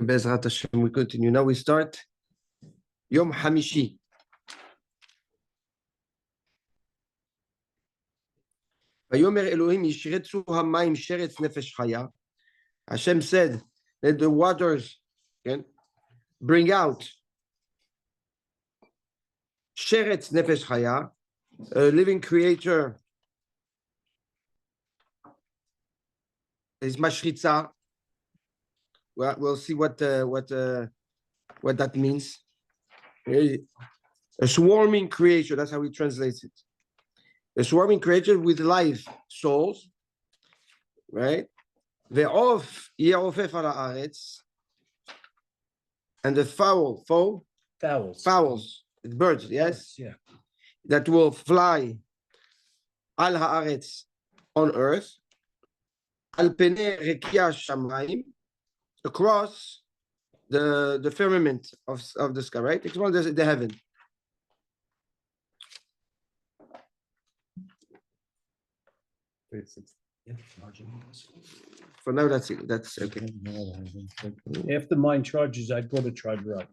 Bezrat Hashem, we continue. Now we start Yom Hamishi. Vayomer Elohim yishretzu hamayim sheretz nefesh chaya. Hashem said, let the waters bring out sheretz nefesh chaya, a living creature. Is mashritza. Well, we'll see what that means. A swarming creature, that's how we translate it. A swarming creature with life souls, right? Ve'of yarofef ala haaretz, and the fowls, birds, yes, yeah, that will fly al haaretz, on earth, al penei rekia shamayim, across the firmament of the sky, right? Across the heaven. For now, that's it. That's okay. After mine charges, I brought a charger up.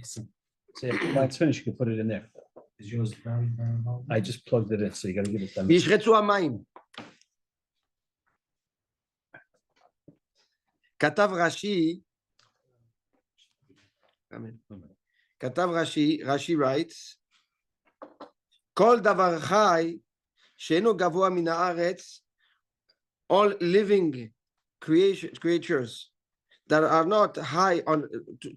So after mine's finished, you can put it in there. Is yours very, very low? I just plugged it in, so you got to give it them. ישרצו המים. כתב רש"י, Rashi writes, כל דבר חי שאינו גבוה מן הארץ, all living creatures that are not high on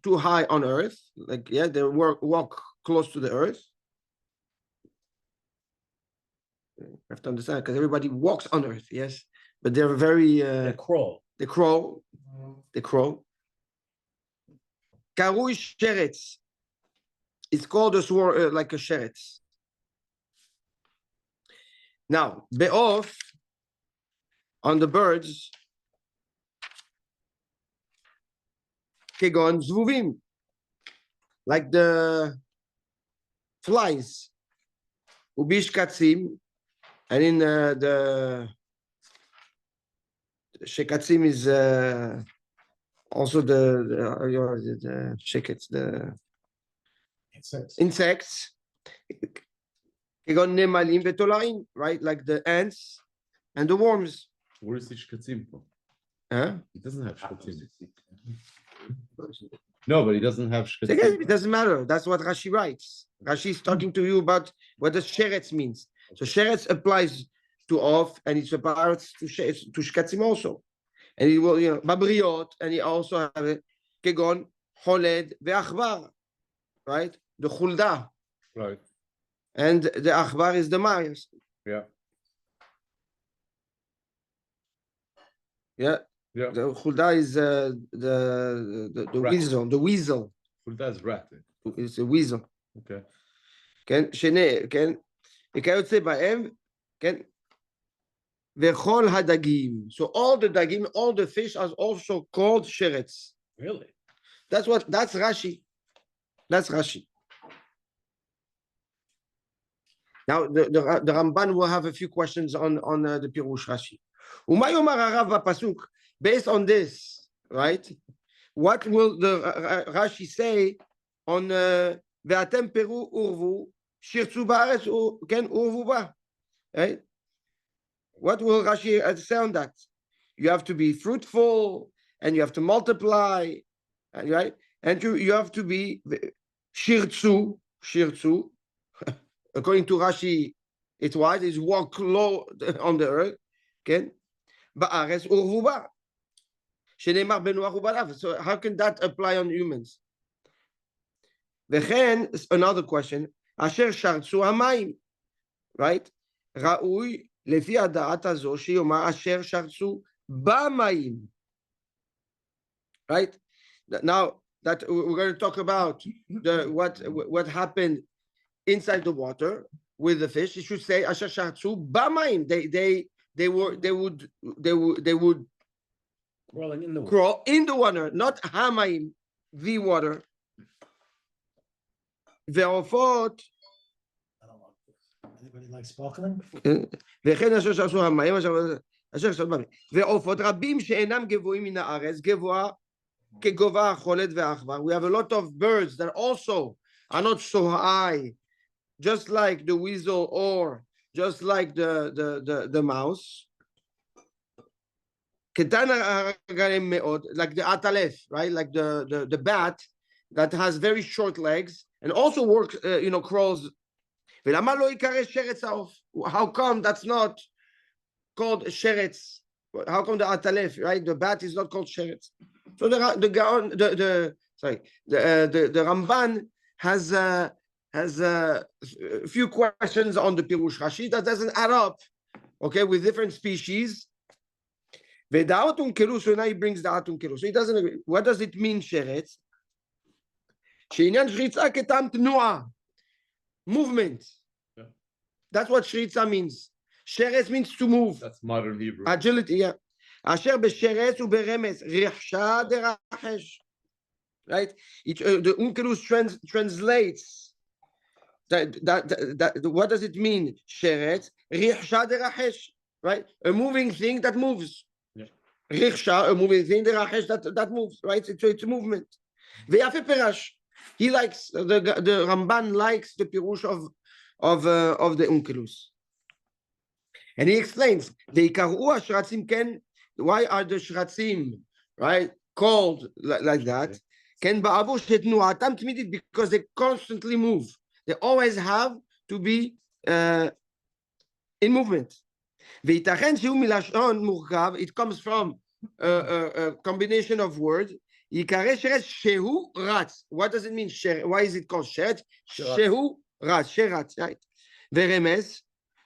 too high on earth, like they walk close to the earth. You have to understand, because everybody walks on earth, yes, but they're very they crawl. Karui sheretz. It's called a sword, like a sheretz. Now, be'of, on the birds, kegon zvuvim, like the flies, ubish katzim, and in the shekatzim is also the shekets, the insects. Kegon nemalim vetolarim, right? Like the ants and the worms. Where is the shkatzim from? Huh? He doesn't have shkatzim. No, but he doesn't have shkatzim. It doesn't matter. That's what Rashi writes. Rashi is talking to you about what the sheretz means. So sheretz applies to off, and it applies to shkatzim also. And he will, babriot, and he also have it, kegon, holed, ve'achbar, right? The chulda. Right. And the achbar is the Mars. Yeah. Yeah. Yeah. The chulda is the weasel. The weasel. Chulda is rat. It's a weasel. Okay. כן, שני, כן, וכיוצא בהם, כן, וכל הדגים. So all the dagim, all the fish are also called sheretz. Really? That's Rashi. That's Rashi. Now the Ramban will have a few questions on the Pirush Rashi. Uma yomar harav b'pasuk. Based on this, right? What will the Rashi say on ve'atem peru urvu shirtzu ba'aretz ken urvu ba? Right? What will Rashi say on that? You have to be fruitful and you have to multiply, right? And you have to be shirtzu. According to Rashi, it's wise, is walk low on the earth. Okay? Ba'aretz urvu ba. Shenemar benoach ubalav. So how can that apply on humans? V'chen, another question. Asher shartzu hamayim. Right? Ra'ui lefi hadaat hazo sheyomar asher shartzu b'mayim. Right? Now that we're going to talk about what happened inside the water with the fish, it should say asher shartzu b'mayim. They would crawl in the water, not hamayim, the water. Ve'ofot. Anybody like sparkling? וכן אשר שעשו המים, אשר שעשו במים. ועופות רבים שאינם גבוהים מן הארץ, גבוה כגובה החולת והעכבר. We have a lot of birds that also are not so high, just like the weasel or just like the mouse. קטן הרגליים מאוד, like the atalef, right? Like the bat that has very short legs and also works, crawls. ולמה לא ייקרא שרץ העוף? How come that's not called שרץ? How come the atalef, right? The bat is not called שרץ. So the Ramban has a few questions on the Pirush Rashi that doesn't add up, okay, with different species. So now he brings the Atun Kelus. So he doesn't agree. What does it mean, Sheretz? שעניין שריצה כטעם תנועה, movement. Yeah. That's what shritza means. Sheretz means to move. That's modern Hebrew. Agility, yeah. אשר בשרץ וברמז, רחשה דרחש. Right? The Unkelus translates that what does it mean? Sheretz, רחשה דרחש. Right? A moving thing that moves. Riksha, a moving thing, that moves, right? It's a movement. Ve'afe perash. He likes the Ramban likes the pirush of the Unkelus, and he explains ve'ikaru ashratzim ken. Why are the shratzim, right, called like that? Ken ba'avu shetnuatam tmidit, because they constantly move. They always have to be in movement. It comes from a combination of words. What does it mean? Why is it called sheret? Shehu rat, sherat, right? Veremes,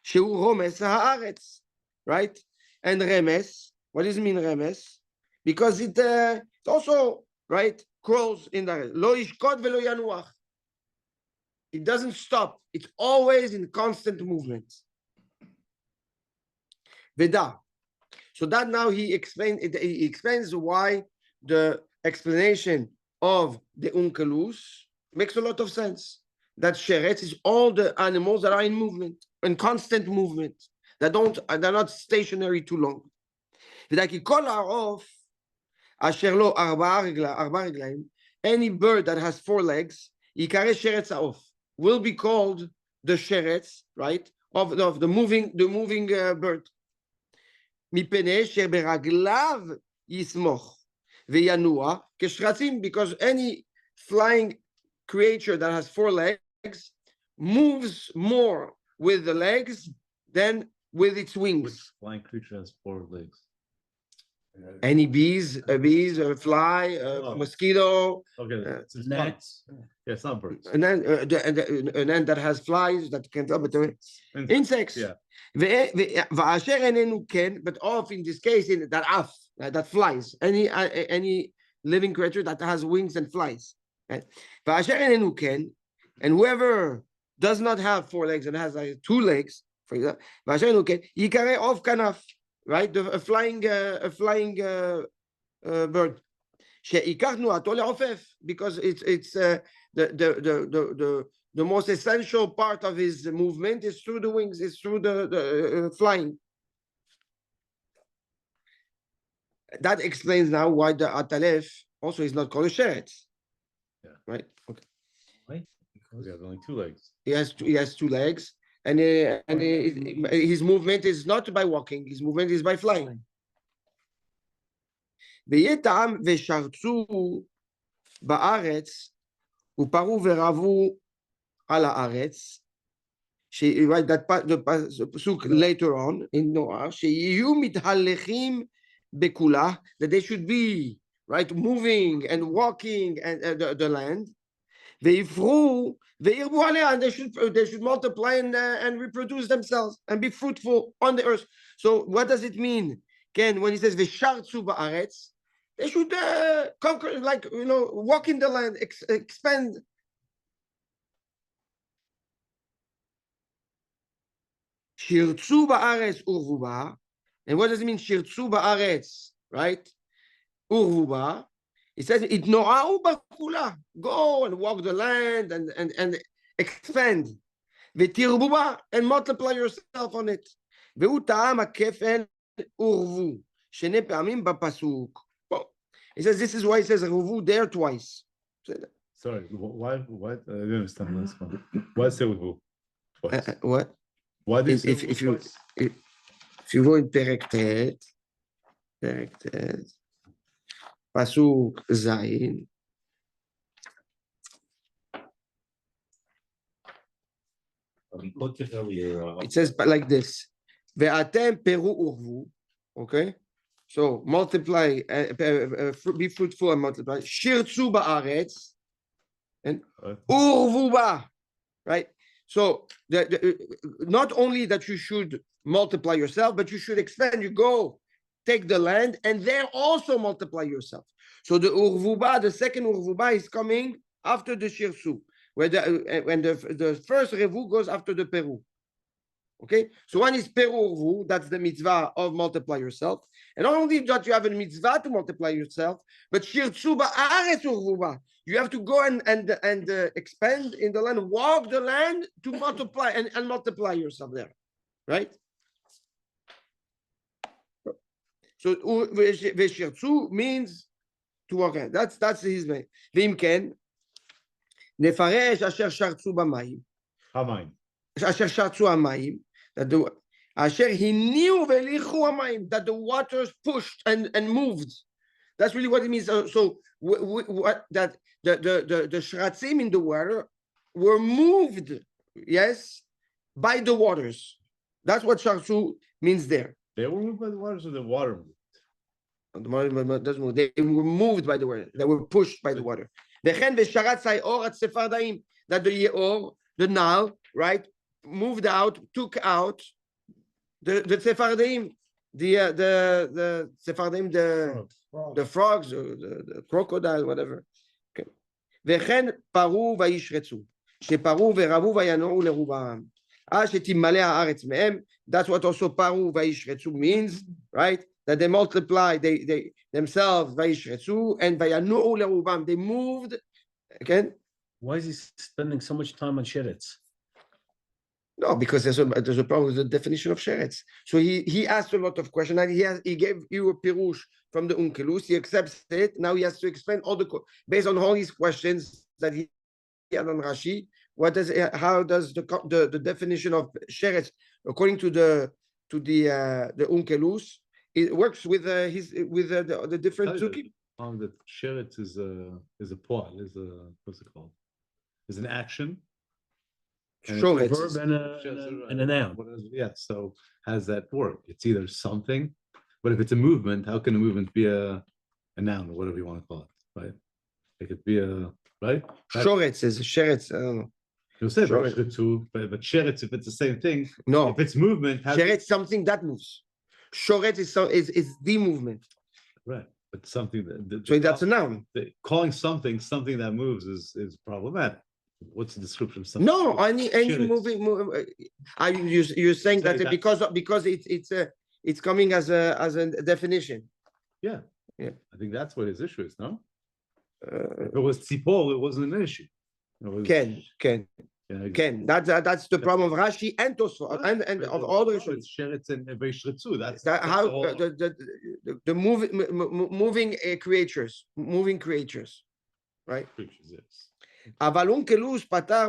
shehu romes haaretz, right? And remes, what does it mean remes? Because it also, right, crawls in the lo yishkot velo yanuach. It doesn't stop. It's always in constant movement. Veda. So that now he explains why the explanation of the Unkelus makes a lot of sense. That Sheretz is all the animals that are in movement, in constant movement, they're not stationary too long. Any bird that has 4 legs, will be called the Sheretz, right? Of the moving bird. מפני שברגליו יסמוך וינוע כשרצים, because any flying creature that has 4 legs moves more with the legs than with its wings. Which flying creature has 4 legs? Any bees, a fly, a mosquito. Okay, it's Gnats. Yeah, it's not birds. And then an ant that has flies that can tell, but insects. Yeah. ואשר איננו כן, but off in this case, in that af, that flies, any living creature that has wings and flies. ואשר איננו כן, and whoever does not have 4 legs and has like 2 legs, for example, ואשר איננו כן, ייקרא עוף כנף, right? A flying bird. שעיקר תנועתו לעופף, because it's the most essential part of his movement is through the wings, is through the flying. That explains now why the atalef also is not called a sheretz. Yeah. Right. Okay. Right? Because he has only 2 legs. He has 2 legs, and his movement is not by walking. His movement is by flying. ויהיה טעם ושרצו בארץ ופרו ורבו על הארץ, right, that the pasuk later on in Noah, שיהיו מתהלכים בכולה, that they should be, right, moving and walking and the land, ויפרו וירבו עליה, and they should multiply and reproduce themselves and be fruitful on the earth. So what does it mean? Ken, when he says ושרצו בארץ, they should conquer, like, walk in the land, expand. שירצו בארץ ורבו, and what does it mean, שירצו בארץ, right? ורבו בה. It says, התנועעו בכולה, go and walk the land and expand. ותרבו בה, and multiply yourself on it. והוא טעם הכפל ורבו, 2 פעמים בפסוק. He says this is why he says Ruvu there twice. Sorry, why? I didn't understand this one. Why say Ruvu? Twice? What? Why do you say If Ruvu you twice? if you go in Perek Tet, Pasuk Zayin, We quoted earlier. it says like this: Ve'atem peru urvu. Okay, so multiply, be fruitful and multiply. Shirtzu ba'aretz and urvu ba. Right. So not only that you should multiply yourself, but you should expand. You go take the land and there also multiply yourself. So the urvuba, the second urvuba is coming after the shirsu, where when the first revu goes after the peru. Okay, so one is peru urvu, that's the mitzvah of multiply yourself, and not only that you have a mitzvah to multiply yourself, but shirtzu ba'aretz urvuba. You have to go and expand in the land, walk the land to multiply and multiply yourself there, right? So veshirtzu means to walk. That's his name. Vimken nefaresh asher shartzu b'mayim. Hamayim. Asher shartzu hamayim. That the asher hiniu velichu hamayim. That the waters pushed and moved. That's really what it means. So what that the shratzim in the water were moved, yes, by the waters. That's what shartzu means there. They were moved by the waters, or the water moved? The water doesn't move. They were moved by the water. They were pushed by the water. That the Yeor, the Nile, right, moved out, took out the Sephardim, the Sephardim, the frogs, or the crocodile, whatever. וכן פרו וישרצו, שפרו ורבו וינועו לרובם. שתמלא הארץ מהם. That's what also פרו וישרצו means, right? That they multiply, they themselves וישרצו, and וינועו לרובם. They moved, again. Why is he spending so much time on sheretz? No, because there's a problem with the definition of sheretz. So he asked a lot of questions, and he gave you a pirush from the Unkelus. He accepts it. Now he has to explain based on all these questions that he had on Rashi. How does the definition of sheretz, according to the Unkelus, it works with the different psukim? That sheretz is a poil, what's it called? Is an action. Sure, A verb and a noun. Yeah, so how does that work? It's either something, but if it's a movement, how can a movement be a noun or whatever you want to call it, right? It could be a, right? Shoretz is sheretz, I don't know. You said Shoretz. but sheretz, if it's the same thing, No, if it's movement, sheretz something that moves. Shoretz is the movement. right? But something that So that's a noun. calling something that moves is problematic. What's the description of something? No, any Sheretz. moving. You're saying that because it's coming as a definition. Yeah. Yeah. I think that's what his issue is, no? Uh, If it was tzipor, it wasn't an issue. It was- Ken. Yeah, That's the problem of Rashi and Tosfot and of all the Rishonim. It's sheretz and veishretzu. That's How the whole- the moving creatures, right? creatures, yes. אבל אונקלוס פתר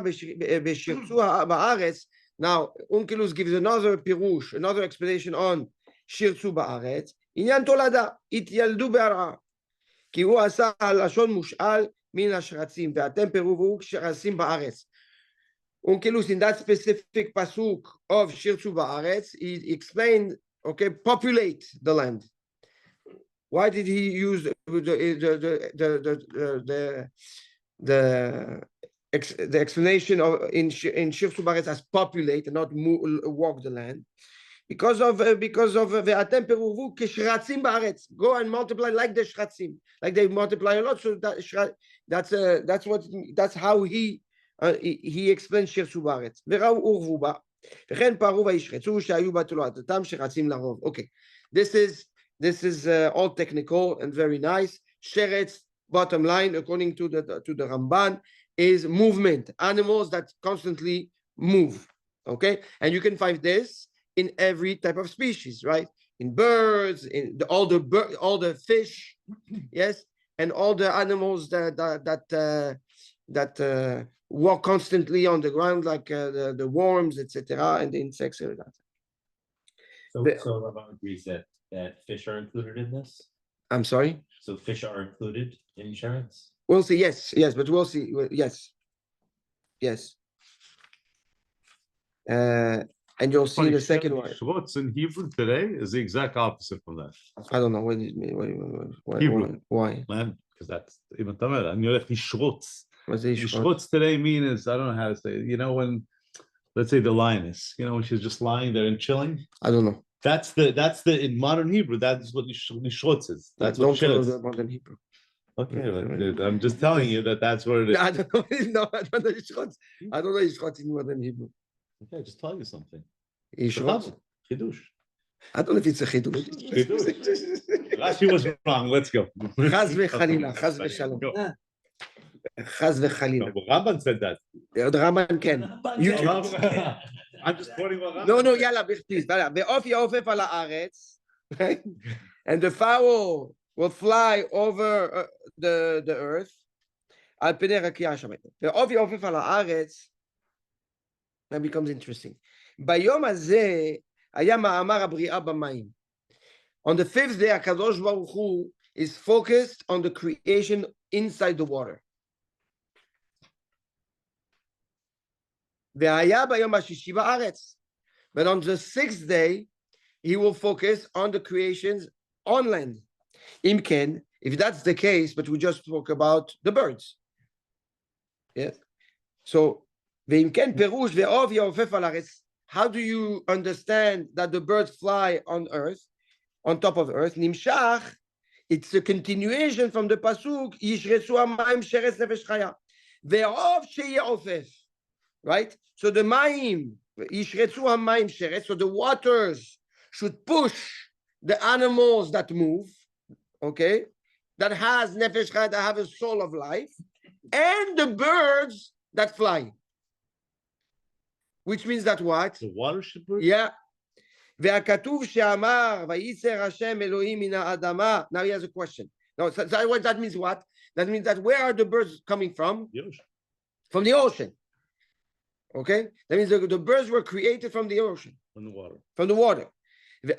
בשרצו בארץ. Now, Unkelus gives another pirush, another explanation on shirtzu ba'aretz. עניין תולדה, התיילדו בהרעה. כי הוא עשה לשון מושאל מן השרצים, ואתם פירובו שרצים בארץ. Unkelus, in that specific pasuk of shirtzu ba'aretz, he explained, okay, populate the land. Why did he use the explanation of in Shirtzu Ba'aretz as populate and not walk the land? Because of ve'atem peruvu k'shratzim ba'aretz. Go and multiply like the shratzim, like they multiply a lot. So that's how he explains Shirtzu Ba'aretz. Ve'ra'u urvu ba. וכן פרו וישרצו שהיו בתולדתם שרצים לרוב. Okay, this is all technical and very nice. Sheretz, bottom line, according to the Ramban, is movement. Animals that constantly move. Okay, and you can find this in every type of species, right? In birds, in all the fish, yes, and all the animals that walk constantly on the ground, like the worms, etc., and the insects. So, The- so Rabban agrees that fish are included in this? I'm sorry. So fish are included in insurance? We'll see. Yes, but we'll see. Yes. And you'll see in the second one. What's in Hebrew today is the exact opposite from that. I don't know what it means. Hebrew. Why? Man, because that's even tamer. And you're like Yishrotz. What's the issue? Yishrotz today means I don't know how to say it. You know when, let's say the lioness, when she's just lying there and chilling. I don't know. That's the in modern Hebrew. That's what Yishrotz is. That's don't what tell shil us is. about in Hebrew. Okay, but I'm just telling you that's what it is. I don't know. No, I don't know Yishrotz. I don't know Yishrotz in modern Hebrew. Okay, just tell you something. Yishrotz. Chidush. I don't know if it's a chidush. Rashi was wrong. Let's go. Chaz v'chalila, chaz v'shalom. Go. Chaz v'chalila. No, Rabban said that. The Rambam can. You can. I'm just quoting what Rabban No, said. yalla, please. Ve'of ya'ofef ala haaretz. Right? And the fowl will fly over the earth. Al pnei rakia shamayim. Ve'of ya'ofef ala haaretz. That becomes interesting. Bayom hazeh haya ma'amar habri'a b'mayim. On the fifth day, HaKadosh Baruch Hu is focused on the creation inside the water. Ve'haya bayom hashishi ba'aretz. But on the sixth day, he will focus on the creations on land. Imken, if that's the case, but we just spoke about the birds. Yes. So, ve'imken perush ve'ov ya'ofef al haaretz. How do you understand that the birds fly on earth, on top of earth? Nimshach, it's a continuation from the pasuk, yishretzu hamayim sheretz nefesh chaya. Ve'ov sheye'ofef. Right? So the mayim, yishretzu hamayim sheretz, so the waters should push the animals that move, okay, that has nefesh chaya, that have a soul of life, and the birds that fly. Which means that what? The water should work? Yeah. והכתוב שאמר, וייצר השם אלוהים מן האדמה. Now he has a question. No, so what that means what? That means that where are the birds coming from? The ocean. From the ocean. Okay? That means the birds were created from the ocean. From the water. From the water.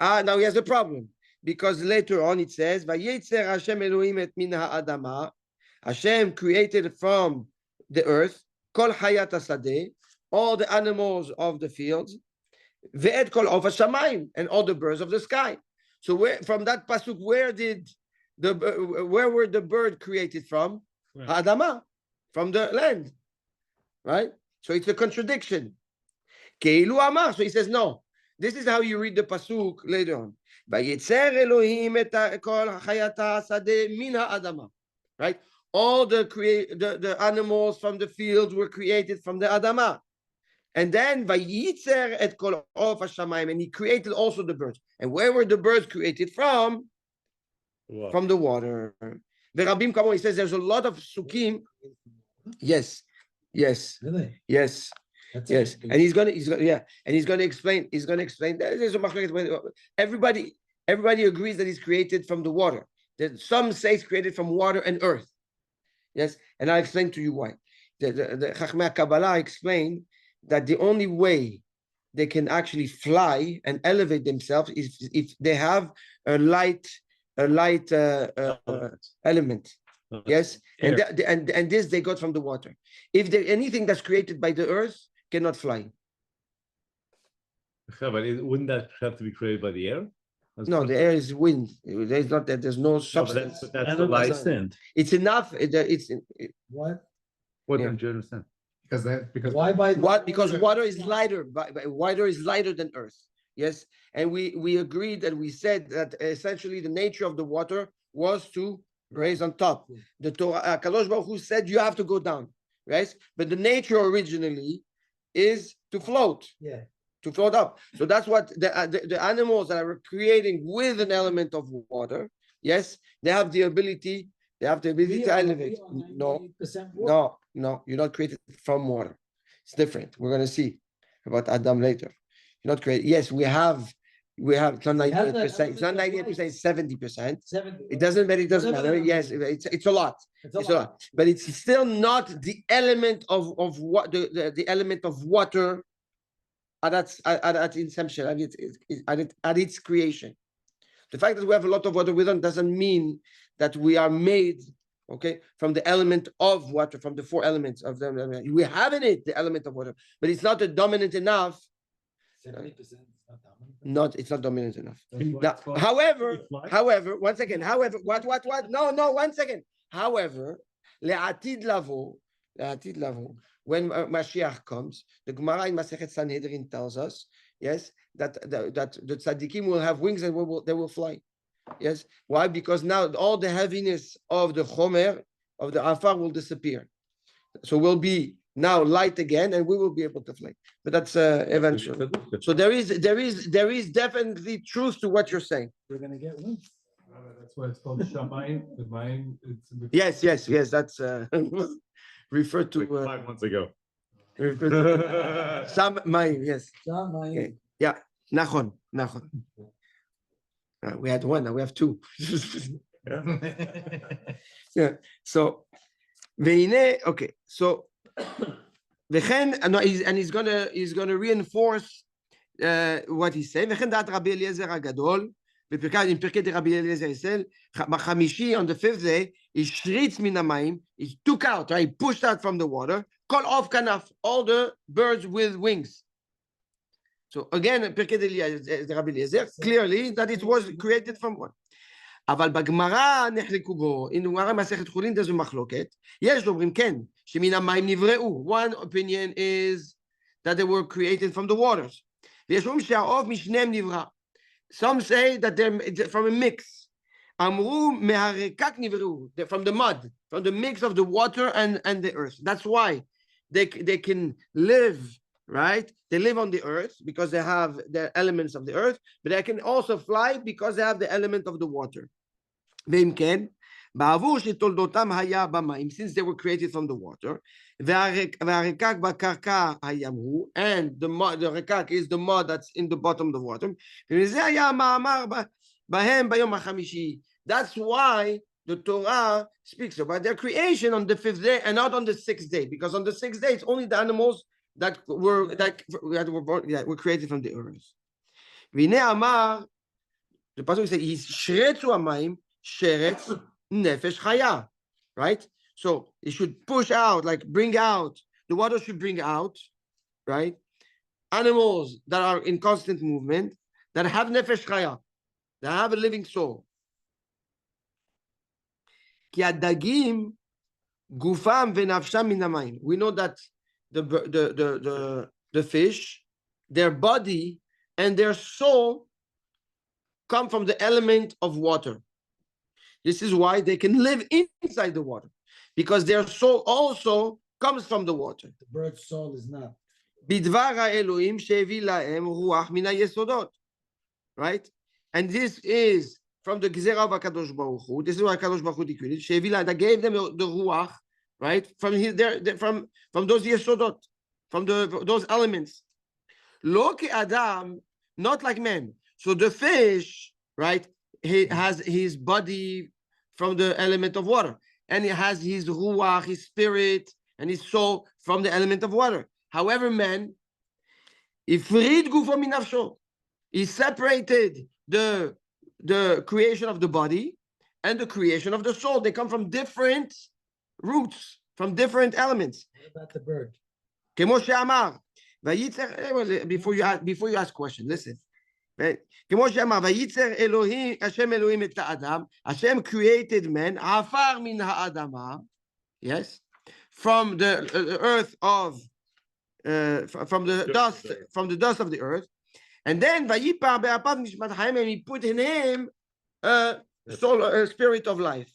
Now he has a problem. Because later on it says, וייצר השם אלוהים את מן האדמה. Hashem created from the earth, כל חיית השדה, all the animals of the fields, ve'et kol of hashamayim, and all the birds of the sky. So where from that pasuk, where were the bird created from? Right. Adama, from the land, right? So it's a contradiction. Keilu amar. So he says no. This is how you read the pasuk later on. Vayitzer Elohim et kol chayat hasadeh min ha'adama. Right? All the animals from the fields were created from the Adama. And then Vayitzer et kol of hashamayim, and he created also the birds. And where were the birds created from? Wow. From the water. The Rabbim Kamo, he says there's a lot of sukkim. Yes. Really? Yes. That's Yes. interesting. And he's gonna explain there's a machlokes. Everybody agrees that he's created from the water. That some say it's created from water and earth. Yes, and I'll explain to you why. The Chachmei Kabbalah explained that the only way they can actually fly and elevate themselves is if they have a light element. Yes, and and this they got from the water. If there anything that's created by the earth cannot fly. Yeah, but wouldn't that have to be created by the air? No, the air is wind. There's not that. There's no substance. That's I the don't light. understand. It's enough. It's What? What Yeah. don't you understand? Because Why by what because water is lighter. Water is lighter than earth. Yes, and we agreed and we said that essentially the nature of the water was to raise on top. The Torah, Kadosh Baruch Hu said you have to go down, right? But the nature originally is to float. Yeah. To float up. So that's what the animals that are creating with an element of water, yes, they have the ability to elevate. No, you're not created from water. It's different. We're going to see about Adam later. You're not created. Yes, we have We have it's not We have that 98%. It's not element of 98%, it's 70%. 70. It doesn't matter, it doesn't Whatever matter. the Yes, number it's a lot. It's a It's a lot. But it's still not the element of what the element of water at inception, at its creation. The fact that we have a lot of water with us doesn't mean that we are made, okay, from the element of water, from the four elements of them. We have in it the element of water, but it's not dominant enough. 70% is not dominant. It's not dominant enough. That's why Now, it's called however, fly. once again, what? No, 1 second. However, le'atid lavo, when Mashiach comes, the Gemara in Masechet Sanhedrin tells us, yes, that the tzaddikim will have wings and they will fly. Yes, why? Because now all the heaviness of the chomer, of the afar, will disappear. So we'll be now light again, and we will be able to fly. But that's eventually. So there is definitely truth to what you're saying. We're gonna get wings. That's why it's called Shamayim. The Mayim. Yes. That's referred to. 5 months ago. Referred to some mayim. Yes. John, my Okay. Yeah. Nachon. We had one. Now we have two. Yeah. So, okay. So, he's gonna reinforce what he said. וכן דעת רבי אליעזר הגדול, in פרקי דרבי אליעזר ישראל, בחמישי, on the fifth day, he shritz מן המים, he took out, right? He pushed out from the water, call off kanaf, all the birds with wings. So again, פרקי דרבי אליעזר, clearly that it was created from one. אבל בגמרא נחלקו בו, in גמרא מסכת חולין there's a מחלוקת, יש דוברים כן, שמן המים נבראו. One opinion is that they were created from the waters. ויש אומרים שהעוף משניהם נברא. Some say that they're from a mix. אמרו מהרקק נבראו, from the mud, from the mix of the water and the earth. That's why they can live, right? They live on the earth because they have the elements of the earth, but they can also fly because they have the element of the water. ואם כן, בעבור שתולדותם היה במים, since they were created from the water, והרקק בקרקע הים הוא, and the רקק is the mud that's in the bottom of the water, ומזה היה המאמר בהם ביום החמישי. That's why the Torah speaks about their creation on the fifth day and not on the sixth day, because on the sixth day it's only the animals that were created from the earth. והנה אמר, the pasuk says, ישרצו המים, שרץ נפש חיה, right? So it should push out, like bring out, the water should bring out, right? Animals that are in constant movement, that have nefesh chaya, that have a living soul. כי הדגים גופם ונפשם מן המים. We know that the fish, their body and their soul come from the element of water. This is why they can live inside the water, because their soul also comes from the water. The bird's soul is not. בדבר האלוהים שהביא להם רוח מן היסודות. Right? And this is from the גזירה of HaKadosh Baruch Hu. This is what HaKadosh Baruch Hu decreed. שהביא להם, that gave them the ruach, right? From those yesodot, from those elements. לא כאדם, not like man. So the fish, right? He has his body from the element of water, and he has his ruach, his spirit, and his soul from the element of water. However, man, ifrid gufo min nafsho, he separated the creation of the body and the creation of the soul. They come from different roots, from different elements. What about the bird? כמו שאמר, before you ask question, listen. כמו שאמר, וייצר אלוהים, השם אלוהים את האדם, השם created man, עפר מן האדמה, yes, from the earth of, from the dust of the earth, and then ויפר באפיו נשמת חיים, and he put in him a soul, a spirit of life.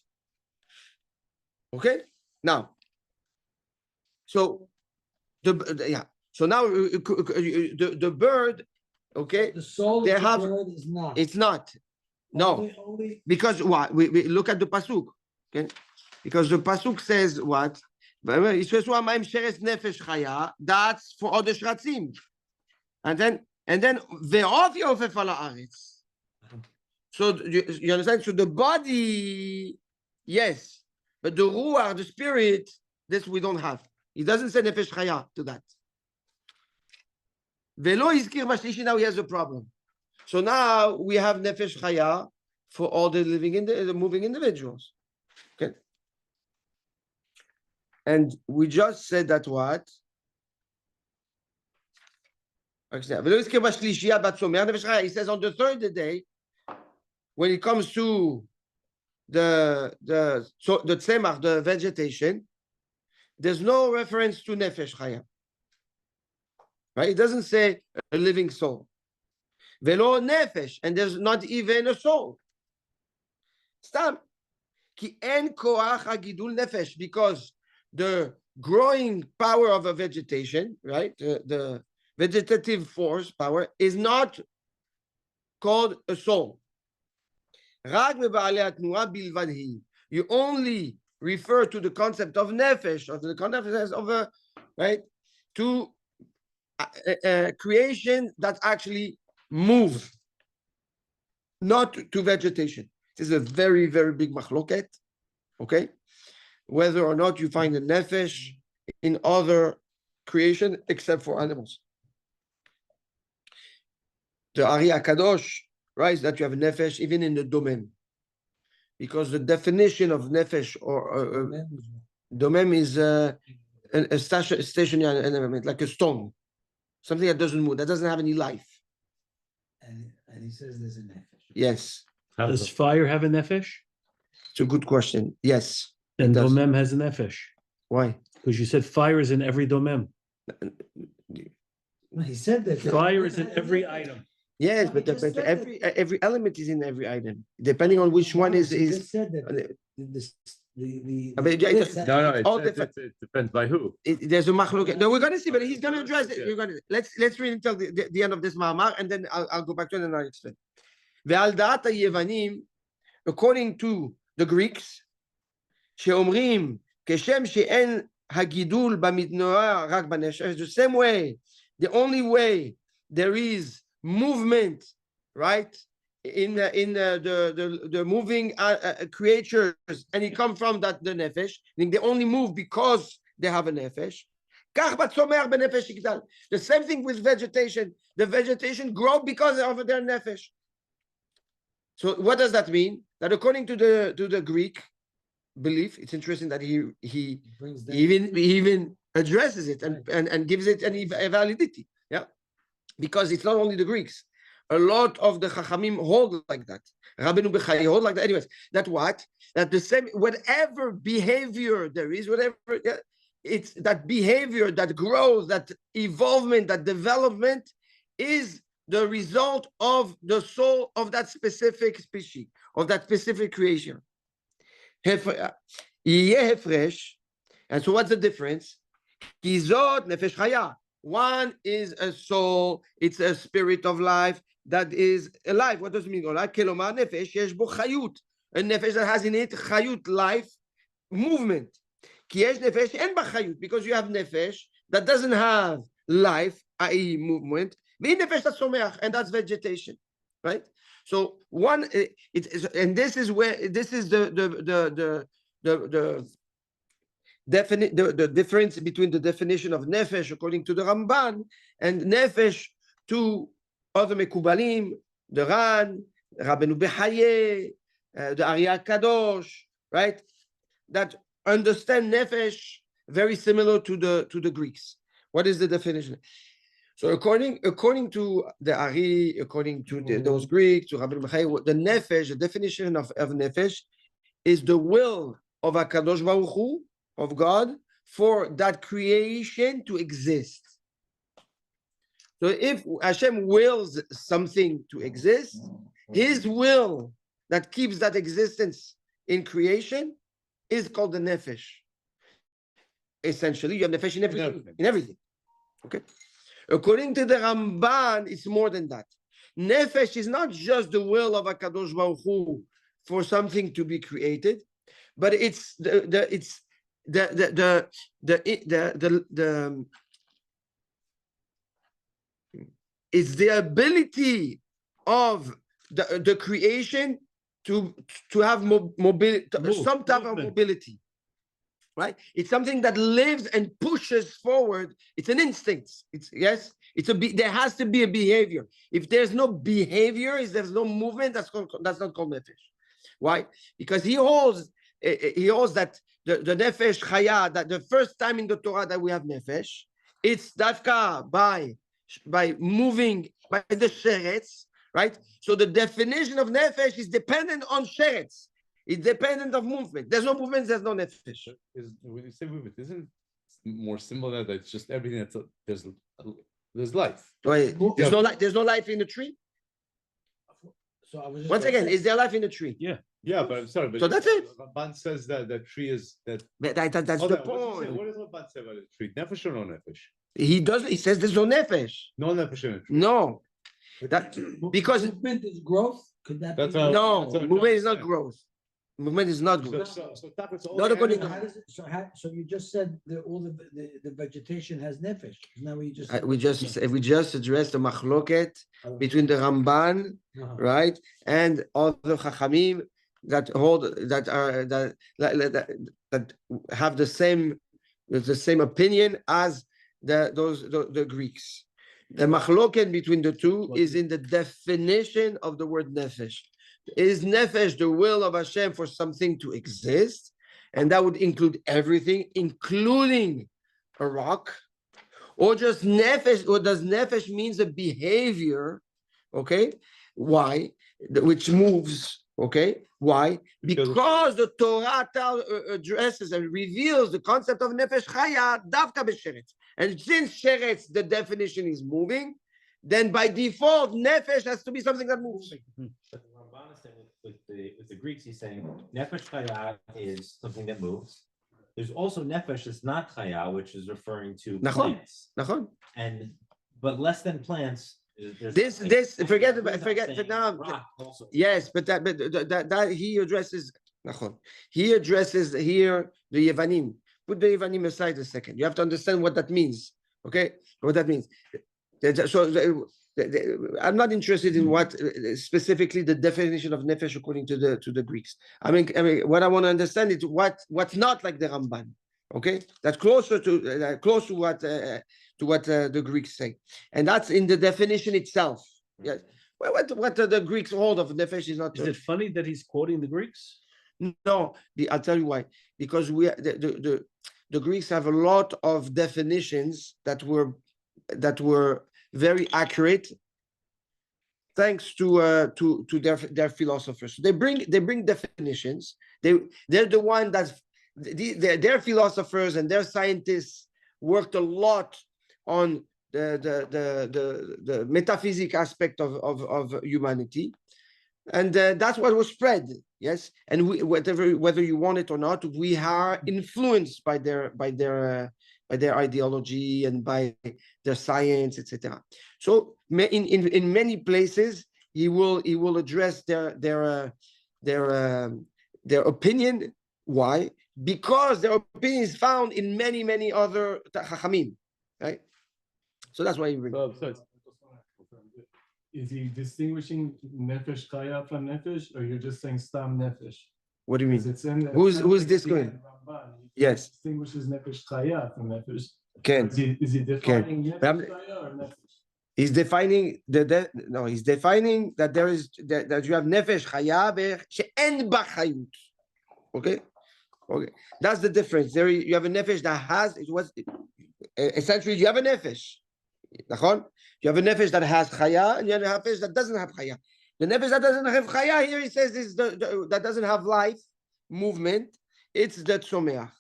Okay, now, so so now the bird. Okay, The soul they of the have, bird is not. it's not. No, Only because what? We look at the pasuk. Okay, because the pasuk says what? That's for all the shratzim. And then And then ve'of yofef ala haaretz. So you understand? So the body, yes, but the ruach, the spirit, this we don't have. He doesn't say nefesh chaya to that. Velo izkir b'shlishi, now he has a problem. So now we have nefesh chaya for all the living the moving individuals. Okay. And we just said that what? He says on the third day, when it comes to the tzemach, the vegetation, there's no reference to nefesh chaya. Right? It doesn't say a living soul. Velo nefesh, and there's not even a soul. Stam. Ki en koach hagidul nefesh, because the growing power of a vegetation, right? The vegetative force power is not called a soul. You only refer to the concept of nefesh, of the concept of a, right, to creation that actually move, not to vegetation. This is a very, very big machloket, okay? Whether or not you find a nefesh in other creation except for animals. The Ari HaKadosh writes that you have nefesh even in the domain, because the definition of nefesh or domem is a stationary element, like a stone, something that doesn't move, that doesn't have any life. And he says there's a nefesh. Yes, Does fire have a nefesh? it's a good question. Yes, And does. domem has a nefesh. Why? Because you said fire is in every domem. No, he said that. Fire is in every item. Yes, but, He just said every element is in every item, depending on which one He is. just said that I the mean, yeah, this- No, all it different. depends by who. There's a machlok. No, we're gonna see, but he's gonna Okay, address it. yeah. You're gonna let's read until the end of this ma'amar, and then I'll go back to it and I'll explain. Ve'al da'at Yevanim, according to the Greeks, she'omrim keshem she'en hagidul b'mitnoah rak b'nefesh. The same way, the only way there is movement, right, in the moving creatures, and it comes from that the nefesh. They only move because they have a nefesh. The same thing with vegetation. The vegetation grow because of their nefesh. So what does that mean? That according to the Greek belief, it's interesting that he brings that. even addresses it and gives it any validity. Yeah, because it's not only the Greeks. A lot of the Chachamim hold like that. Rabbeinu Bechai hold like that. Anyways, that the same, whatever behavior there is, whatever, it's that behavior, that growth, that evolvement, that development is the result of the soul of that specific species, of that specific creation. And so what's the difference? Kizot nefesh chaya. One is a soul, it's a spirit of life that is alive. What does it mean? Kelomar nefesh yesh bo chayut. A nefesh that has in it chayut, life, movement. Ki yesh nefesh en ba chayut, because you have nefesh that doesn't have life, i.e. movement. Ve'in nefesh that's someach, and that's vegetation, right? So one, and this is where this is the difference between the definition of nefesh according to the Ramban and nefesh to other Mekubalim, the Ran, Rabbeinu Bechaye, the Ari HaKadosh, right? That understand nefesh very similar to the Greeks. What is the definition? So according to the Ari, according to those Greeks, to Rabbeinu Bechaye, the nefesh, the definition of nefesh is the will of HaKadosh Baruch Hu, of God, for that creation to exist. So if Hashem wills something to exist, his will that keeps that existence in creation is called the nefesh. Essentially, you have nefesh in everything. Okay. According to the Ramban, it's more than that. Nefesh is not just the will of HaKadosh Baruch Hu for something to be created, but it's is the ability of the creation to have mobility, some type of movement. mobility, right? It's something that lives and pushes forward. It's an instinct. There has to be a behavior. If there's no behavior, if there's no movement, that's not called nefesh. Why? Because he holds that the nefesh chaya, that the first time in the Torah that we have nefesh, it's dafka by moving by the sheretz, right? So the definition of nefesh is dependent on sheretz. It's dependent of movement. There's no movement, there's no nefesh. When you say movement, isn't it more similar that it's just everything there's life? Right. There's no life in the tree. So I was just Once gonna again, say- is there life in the tree? Yeah, but I'm sorry. But So that's it. Ramban says that the tree is that. That's Hold the on, what point. does Ramban say about the tree? Nefesh or no nefesh? He says there's no nefesh. No nefesh in a tree. No. That because Movement is growth, could that That's be? what- no, that's what I'm movement is not saying. growth. Movement is not So, growth. so Tapas, all Not the according to- animals- So you just said that all the vegetation has nefesh, isn't that what you just said? We just addressed the machloket between the Ramban, Uh-huh. right, and all the Chachamim that have the same opinion as the Greeks. The machloket between the two is in the definition of the word nefesh. Is nefesh the will of Hashem for something to exist? And that would include everything, including a rock, or just nefesh, or does nefesh means a behavior, okay? Why? Which moves, okay? Why? Because the Torah addresses and reveals the concept of nefesh chaya davka b'sheretz. And since sheretz, the definition is moving, then by default, nefesh has to be something that moves. But the Ramban is saying with the Greeks, he's saying nefesh chaya is something that moves. There's also nefesh that's not chaya, which is referring to Nachon. plants. Nachon? But less than plants. Forget now. Rock also. Yes, but that he addresses. Nachon. He addresses here the Yevanim. Put the Yevanim aside a second. You have to understand what that means. Okay, what that means. So I'm not interested in what specifically the definition of nefesh according to the Greeks. I mean, what I want to understand is what's not like the Ramban. Okay, that's closer to what the Greeks say, and that's in the definition itself. Yes. Well, what the Greeks hold of nefesh is not. Is it funny that he's quoting the Greeks? No, I'll tell you why. Because the Greeks have a lot of definitions that were very accurate, thanks to their philosophers. They bring definitions. They're the one their philosophers and their scientists worked a lot on the metaphysic aspect of humanity, and that's what was spread. Yes, and whether you want it or not, we are influenced by their ideology and by their science, etc. So in many places, he will address their opinion. Why? Because their opinion is found in many other chachamim, right? So that's why he brings. Is he distinguishing nefesh chaya from nefesh, or you're just saying stam nefesh? What do you mean? Because it's in the- Who's this going? Ramban, he Yes. distinguishes nefesh chaya from nefesh. Ken. Is he defining nefesh I'm- chaya or nefesh? He's defining he's defining that there is that you have nefesh chaya she'en ba chayut. Okay, that's the difference. There you have a nefesh that has essentially you have a nefesh. You have a nefesh that has chaya, and you have a nefesh that doesn't have chaya. The nefesh that doesn't have chaya here, he says, is that doesn't have life, movement. It's the tzomeach.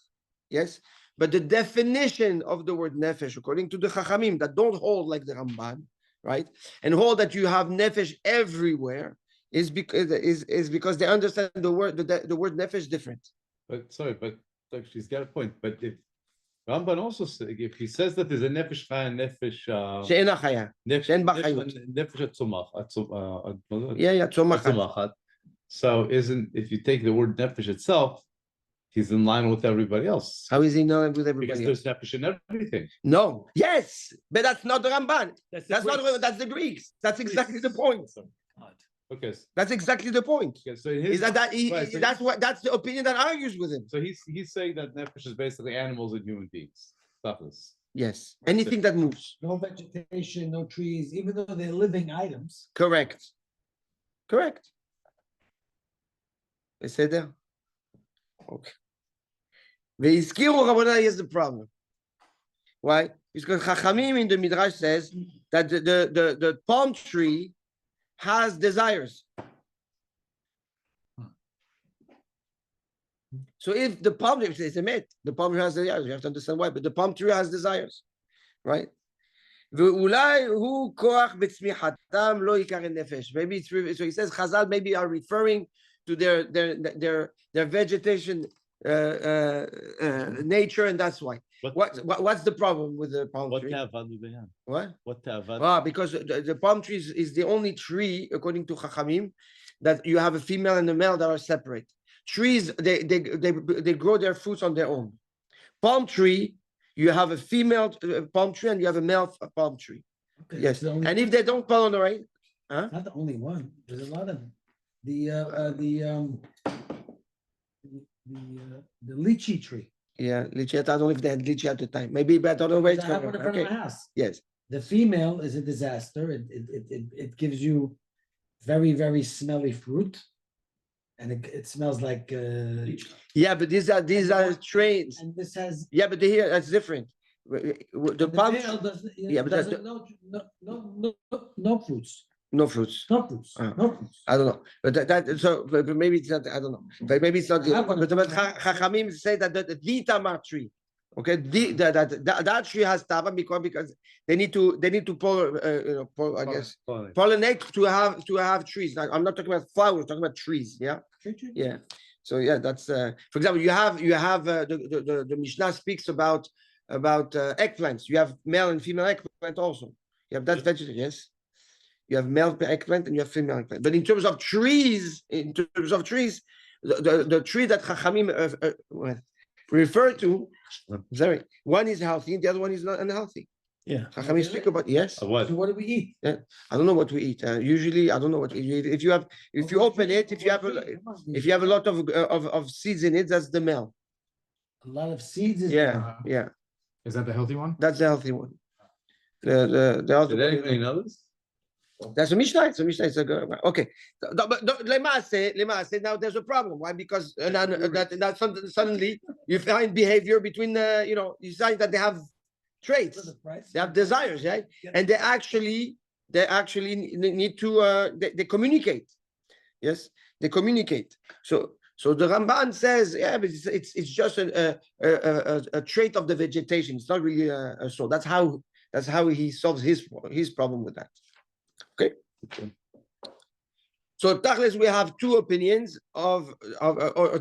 Yes, but the definition of the word nefesh, according to the chachamim that don't hold like the Ramban, right, and hold that you have nefesh everywhere, is because they understand the word nefesh different. But she's got a point. But if Ramban also says, if he says that there's a nefesh chaya and nefesh שאינה חיה, שאין בה חיות. nefesh tzomach, Yeah, tzomachat. so if you take the word nefesh itself, he's in line with everybody else. How is he known with Because everybody else? there's nefesh in everything. No, yes, but that's not the Ramban. That's That's not, that's the Greeks. That's exactly the point. Okay, That's exactly the point. okay, so his, Is that right, so that's the opinion that argues with him. so he's saying that nefesh is basically animals and human beings. Toughness. Yes, anything that moves. No vegetation, no trees, even though they're living items. Correct. Correct. בסדר? Okay. והזכירו רבותיי, here's the problem. Why? Because Chachamim in the Midrash says that the palm tree has desires. So if the palm tree is a myth, the palm tree has desires, you have to understand why, but the palm tree has desires, right? ואולי הוא כוח בצמיחתם לא עיקר הנפש. Maybe it's, so he says Chazal maybe are referring to their vegetation nature, and that's why. What's the problem with the palm tree? What? Because the palm tree is the only tree, according to Chachamim, that you have a female and a male that are separate. Trees, they grow their fruits on their own. Palm tree, you have a female palm tree and you have a male palm tree. Okay, Yes, it's the only and if they don't pollinate, huh? Not the only one. There's a lot of them. The lychee tree. Yeah, lychee. I don't know if they had lychee at the time. Maybe, but I don't know where it's I have from. one in front of Okay. my house. Yes. The female is a disaster. It gives you very, very smelly fruit. And it smells like Yeah, but these are traits. and this has Yeah, but here that's different. The palm male doesn't, yeah, but that's doesn't no fruits. no fruits. No fruits. Ah. No fruits. I don't know, but but maybe it's not. I don't know. But maybe it's not. I have one. But Chachamim say that the tamar tree, okay, that tree has tama because they need to pollinate to have trees. Like, I'm not talking about flowers, I'm talking about trees. Yeah, yeah. So yeah, that's for example, you have the Mishnah speaks about eggplants. You have male and female eggplant also. You have that's vegetable. Yes. You have male eggplant and you have female eggplant. But in terms of trees, the tree that Chachamim refer to, sorry, one is healthy and the other one is not unhealthy. Yeah. Chachamim speak about, yes. What? So what do we eat? I don't know what we eat. Usually, I don't know what we eat. If you open it, if you have a lot of seeds in it, that's the male. A lot of seeds. Yeah, yeah. Is that the healthy one? That's the healthy one. The other Did anybody know this? That's a Mishnah. It's a Mishnah. It's a good. Okay. But Maasei, now there's a problem. Why? Because that suddenly you find behavior between you find that they have traits, they have desires, right? And they actually need to they communicate. Yes, they communicate. So the Ramban says, yeah, but it's just a trait of the vegetation. It's not really a soul. That's how he solves his problem with that. Okay. So Tachlis, we have two opinions or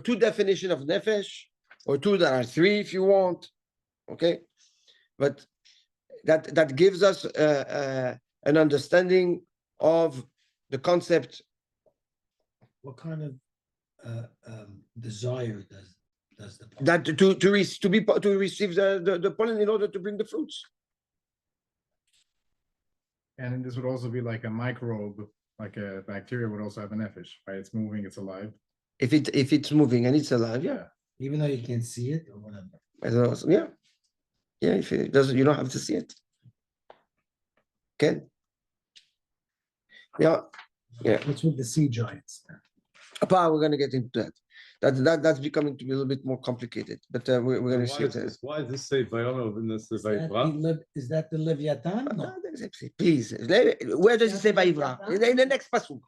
two definitions of nefesh, or two that are three if you want. Okay, but that gives us an understanding of the concept. What kind of desire does the That to receive the pollen in order to bring the fruits. And this would also be like a microbe, like a bacteria would also have a nefesh, right? It's moving, it's alive. If it's moving and it's alive, yeah. even though you can't see it or whatever? I don't know. Yeah. Yeah, if it doesn't, you don't have to see it. Okay. Yeah. Yeah. What's with the sea giants? Apart, we're gonna get into that. That's becoming to be a little bit more complicated, but we're gonna see it. Why does this say Vayomer in this Is that the Leviathan? No. Please, where does it say Vayivra? In the next pasuk.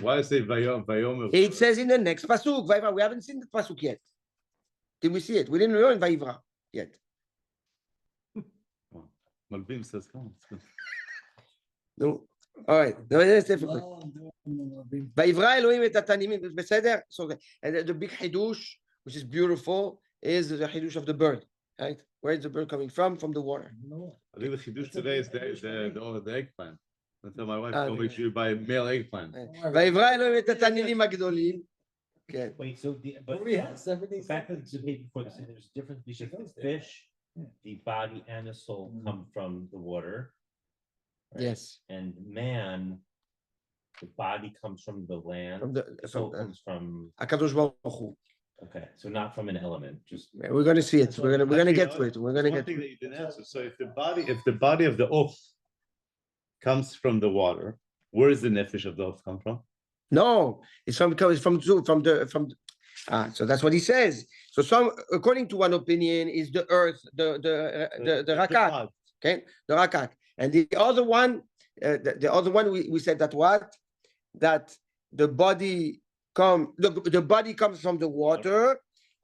Why does it say Vayomer? It says in the next pasuk, Vayivra. We haven't seen the pasuk yet. Did we see it? We didn't learn Vayivra yet. Malbim says, come on. No. All right. No, it's difficult. Vayivra Elohim et atanimin. בסדר? So the big hidush, which is beautiful, is the hidush of the bird. Right? Where is the bird coming from? From the water. I think the chidush today is the eggplant. I tell my wife, don't make sure you buy a male eggplant. Vayivra Elohim et ataninim הגדולים. כן. Wait, so but We have the 70. fact that it's debate before this, there's a difference between the fish, the body and the soul come from the water. right? Yes. And man, the body comes from the land, From the soul from comes from, Akadosh Baruch Hu. okay, so not from an element, just. We're gonna see it. We're gonna Actually, get no, to it. We're there's gonna one get thing to that it. you didn't answer. So if the body of the oaf comes from the water, where does the nefesh of the oaf come from? No, it's from so that's what he says. So some according to one opinion is the earth, the rakak, pod. okay, the rakak, and the other one, the other one we said that what, that the body the body comes from the water,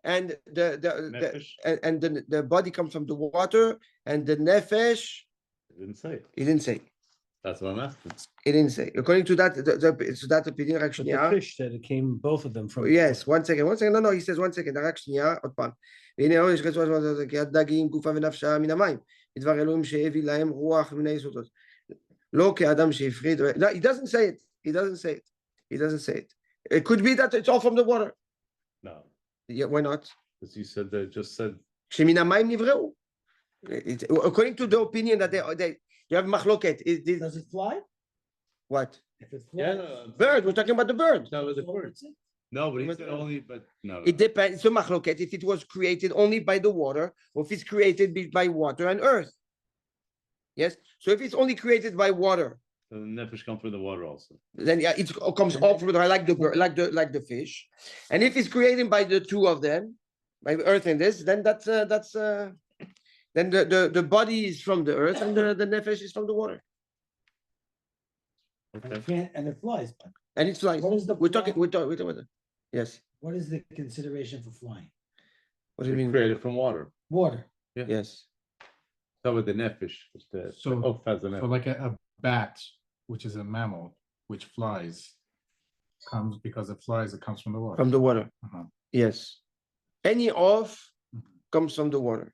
and Nefesh? and the body comes from the water, and the nefesh. It didn't say. He didn't say. That's what I'm asking. He didn't say. According to that, to that opinion, But actually, the fish said it came, both of them from. the yes, water. 1 second. No, he says 1 second, רק שנייה, עוד פעם. והנה העונש כתוב כי הדגים גופה ונפשה מן המים, בדבר אלוהים שהביא להם רוח מן היסודות. לא כאדם שהפריד. No, he doesn't say it. He doesn't say it. He doesn't say it. It could be that it's all from the water. No, Yeah, why not? because you said that, just said, שמן המים נבראו. According to the opinion that you have מחלוקת. Does it fly? What? If it yeah, flies. no, Bird, we're talking about the bird. no, it was a so bird. it's it. No, but he said only, but no. It depends. It's a machloket if it was created only by the water, or if it's created by water and earth. Yes. So if it's only created by water, The nefesh come from the water also. then yeah, it comes off from the like the bird, like the fish. And if it's created by the two of them, by earth and this, then that's then the body is from the earth and the nefesh is from the water, And Okay. it can't, and it flies. But and it's like what is the? we're talking about it. Yes. What is the consideration for flying? What do you mean? Created from water. Water. Yes. So with the nefesh, the So- oaf has the So nefesh. like a bat, which is a mammal, which flies, comes because it flies, it comes from the water. From the water. Uh-huh. Yes. Any of comes from the water.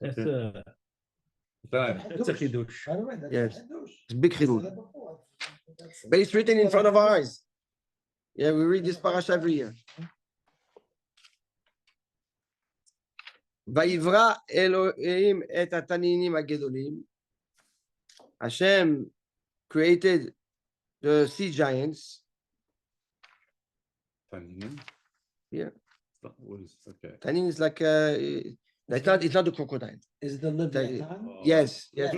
That's Okay. a, That- that's a chidush. By the way, that's Yes. a hadush. It's a big I said chiddush. that before. That's- But it's written in front of our eyes. Yeah, we read this parasha every year. ויברא אלוהים את התנינים הגדולים. Hashem created the sea giants. Taninim? Yeah. What is, okay. Tanin is like it's not the crocodile. Is it the Leviathan? Yes, Yes.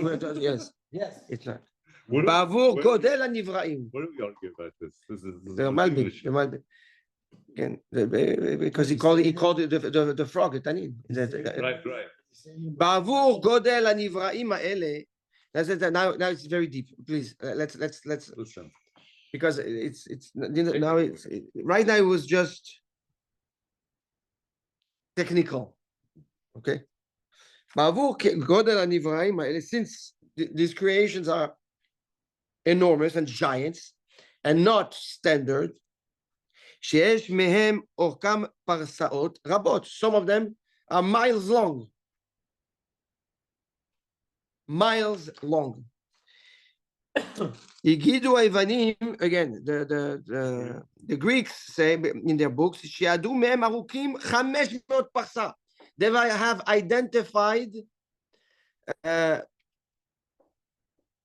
yes, Yes. it's not. What do- בעבור what- גודל הנבראים. What do we argue about this? This is There might be, English. there might be. Again, because he called it the frog, Tanin. Right, right. בעבור גודל הנבראים האלה, now it's very deep. Please, let's Listen. because it's now it's right now it was just technical. Okay. בעבור גודל הנבראים האלה, since these creations are enormous and giants and not standard, שיש מהם אורכם פרסאות רבות. Some of them are miles long. Miles long. הגידו היוונים, again, the Greeks say in their books, שידעו מהם ארוכים 500 פרסה. They have identified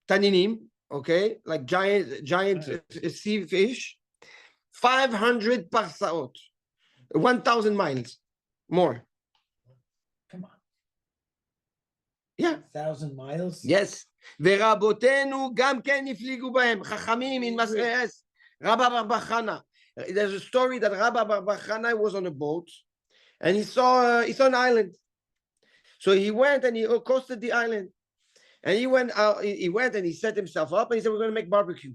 taninim, okay, like giant sea fish, 500 parsaot, 1,000 miles more. Come on. Yeah. 1,000 miles? Yes. ורבותינו גם כן הפליגו בהם, חכמים in Maasei Rabba Bar Chana. There's a story that Rabba Bar Chana was on a boat and he saw an island. So he went and he coasted the island. And he went out, he went and he set himself up and he said, we're going to make barbecue.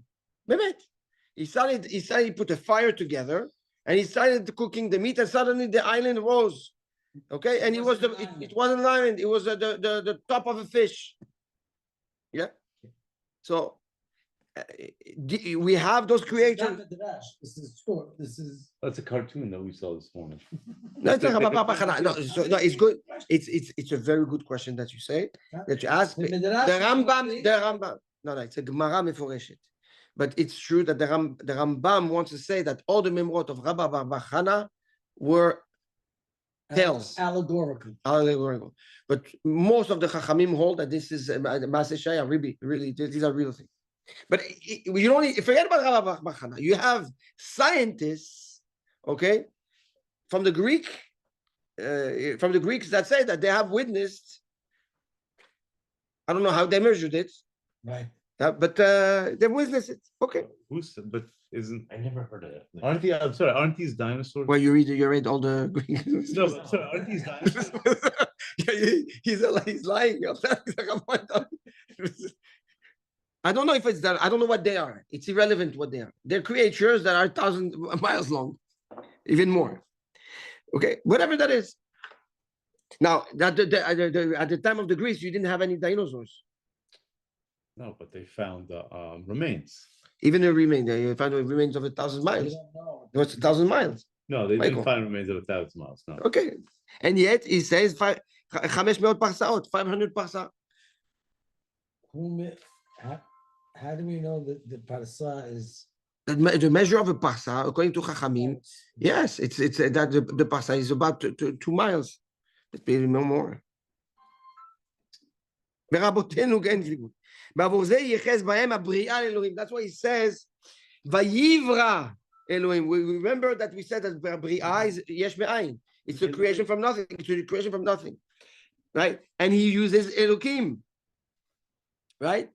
He put a fire together and he started cooking the meat and suddenly the island rose. Okay, and it wasn't an island, it was the top of a fish. Yeah. So we have those creations. This is short. This is. That's a cartoon that we saw this morning. No, it's not no, it's good. It's a very good question that you say, that you ask. The Rambam, no, it's a Gemara Meforeshet. but it's true that the Rambam wants to say that all the memorot of Rabba Bar Chana were tales. Allegorical. Allegorical. But most of the Chachamim hold that this is Maasei Shaya, really, these are real things. But you don't forget about Rabba Bar Chana. You have scientists, okay, from the Greeks that say that they have witnessed. I don't know how they measured it, Right. but they witnessed it. Okay. But isn't, I never heard of it. I'm sorry, aren't these dinosaurs? Well, you read all the Greek. No, but sorry, aren't these dinosaurs? he's lying. I don't know if it's that. I don't know what they are. It's irrelevant what they are. They're creatures that are 1,000 miles long, even more. Okay, whatever that is. Now, at the time of the Greeks, you didn't have any dinosaurs. No, but they found remains. Even the remains, you found the remains of 1,000 We miles. don't know. It was 1,000 miles. No, they Michael. didn't find remains of 1,000 miles. No. Okay, and yet he says 500 parsaot, 500 parsa. How do we know that the parsa is? The measure of a parsa, according to Chachamim, yes, it's that the parsa is about 2 miles. Maybe no more. ברבותינו כן זליגות. בעבור זה ייחס בהם הבריאה לאלוהים. That's why he says, ויברא אלוהים. We remember that we said that בריאה is יש מאין. It's the creation from nothing. It's the creation from nothing. Right? And he uses אלוקים. Right?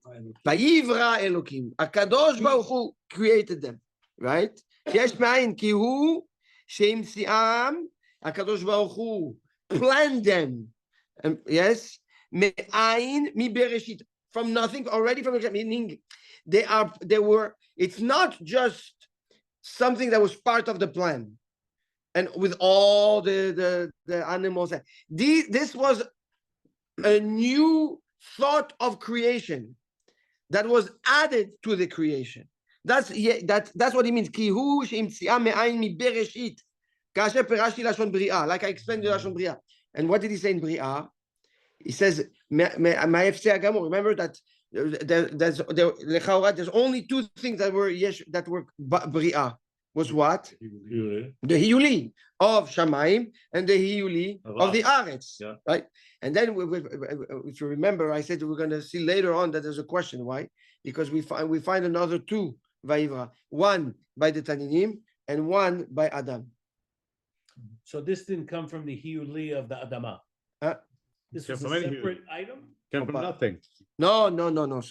ויברא אלוקים. הקדוש ברוך הוא created them. Right? יש מאין כי הוא שהמציאם, הקדוש ברוך הוא planned them. Yes? Me'ayin mi bereshit, from nothing, already from meaning they were, it's not just something that was part of the plan and with all the animals. This was a new thought of creation that was added to the creation. That's what it means. Ki hu sheimtzia me'ayin mi bereshit. Kasher perashti lashon bria, like I explained the lashon bria. And what did he say in bria? He says, remember that there's only 2 things that were bria. Was what? The hiyuli of Shamayim and the hiyuli of the Aretz. Yeah. Right? And then if you remember, I said we're going to see later on that there's a question. Why? Because we find another 2 vayivra, 1 by the Taninim and 1 by Adam. So this didn't come from the hiuli of the Adama. This Came was a from any separate item. Came from nothing. No. No.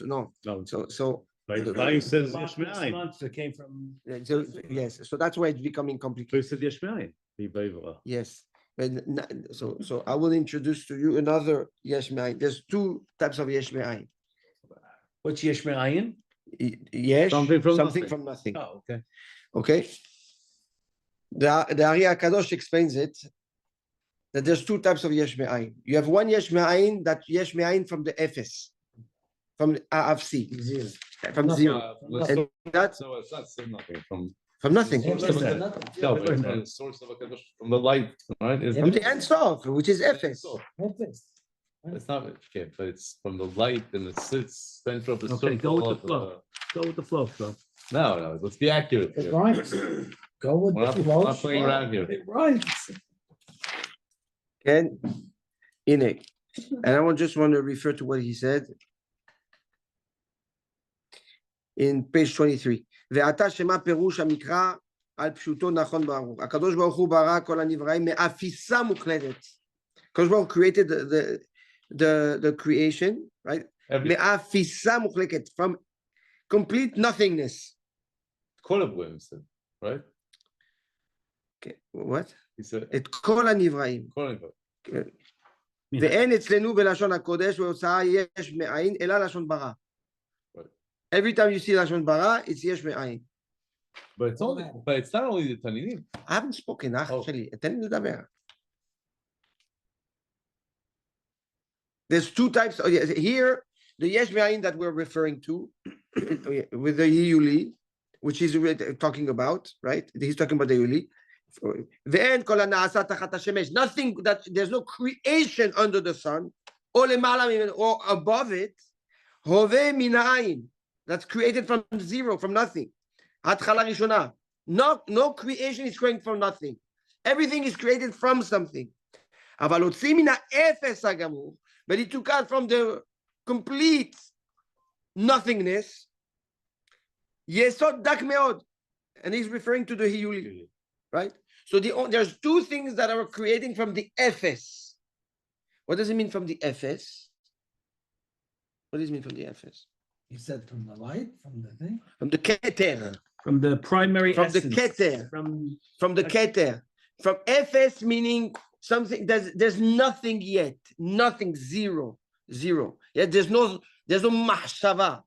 So Like Lion says The yesh last 6 me'ayin. months that came from. yes, so that's why it's becoming So he complicated. said yesh me'ayin. Yes, but so I will introduce to you another yesh me'ayin. There's 2 types of yesh me'ayin. What's yesh me'ayin? Yesh, Something from something nothing. from nothing. Oh, okay. Okay. The Ari HaKadosh explains it that there's 2 types of yesh me'ayin. You have one yesh me'ayin, that yesh me'ayin from the Ephes, from Afsi, from zero. And that's So it's not saying nothing from nothing. Yeah, Source of but a- nothing. No, but it's from the source of a kadosh, from the light, right? It's From the Ein Sof, which is Ephes. Nothing. It's not, okay, but it's from the light and it sits center of the Okay, circle. go with the of flow. Go with the flow, Phil. No, let's be accurate. It here. rhymes. Go with We're the not, flow. we're not playing around here. It rhymes. And I just want to refer to what he said in page 23. ועתה שמה פירוש המקרא על פשוטו נכון ברור. הקדוש ברוך הוא ברא כל הנבראים מאפיסה מוחלטת. הקדוש ברוך הוא created the creation, right? Everything. מאפיסה מוחלטת, from complete nothingness. Kolavim said, right? Okay, what? He said, את כל הנבראים. Kolavim. ואין אצלנו בלשון הקודש והוצאה יש מאין, אלא לשון ברא. Every time you see לשון ברא, it's יש מאין. But it's not only the Taninim. I haven't spoken, אח שלי, תן לי לדבר. There's 2 types. Here, the יש מאין that we're referring to, with the Yuli, which he's talking about, right? He's talking about the Yuli. ואין כל הנעשה תחת השמש. Nothing that, there's no creation under the sun, או למעלה ממנו, or above it, הווה מן העין. that's created from zero, from nothing. Hatchala Rishona. No creation is created from nothing. Everything is created from something. But he took out from the complete nothingness. Yesod dak meod. And he's referring to the Hiyuli, right? So there's two things that are creating from the Ephes. What does it mean from the Ephes? What does it mean from the Ephes? He said from the light, from the thing. From the Keter. From the primary From the essence. Keter. From the Keter. From Ephes meaning something, there's nothing yet. Nothing, zero. Yeah, there's no mahshava.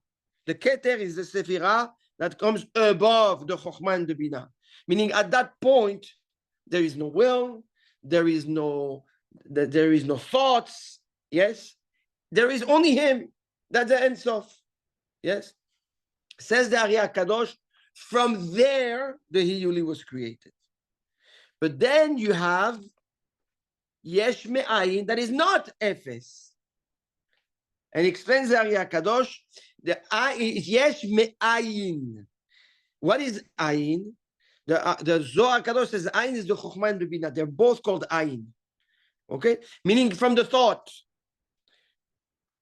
The Keter is the Sephirah that comes above the Chokhmah and the Binah. Meaning at that point, there is no will, there is no thoughts, yes? There is only him. That's the Ein Sof. Yes? Says the Ari HaKadosh, from there, the Hiyuli was created. But then you have Yesh Me'ayin, that is not Ephes. And he explains the Ari HaKadosh, the Yesh Me'ayin. What is Ayin? The Zohar HaKadosh says Ayin is the Chokhmah and the Binah. They're both called Ayin. Okay? Meaning from the thought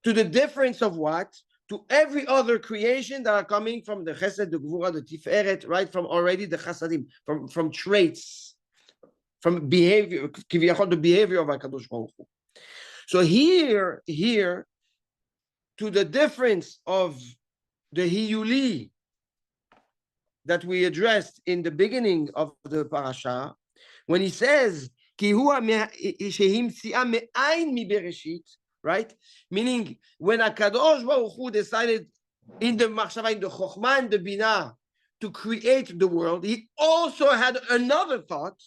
to the difference of what? To every other creation that are coming from the Chesed, the Gvura, the Tiferet, right? From already the Chasadim, from traits, from behavior, the behavior of HaKadosh Baruch Hu. So here, to the difference of the Hiyuli that we addressed in the beginning of the parasha, when he says, Ki hua shehim tzi'ah me'ayin mi Bereshit, right? Meaning, when HaKadosh Baruch Hu decided in the Machshava, in the Chokhmah and the Binah, to create the world, he also had another thought,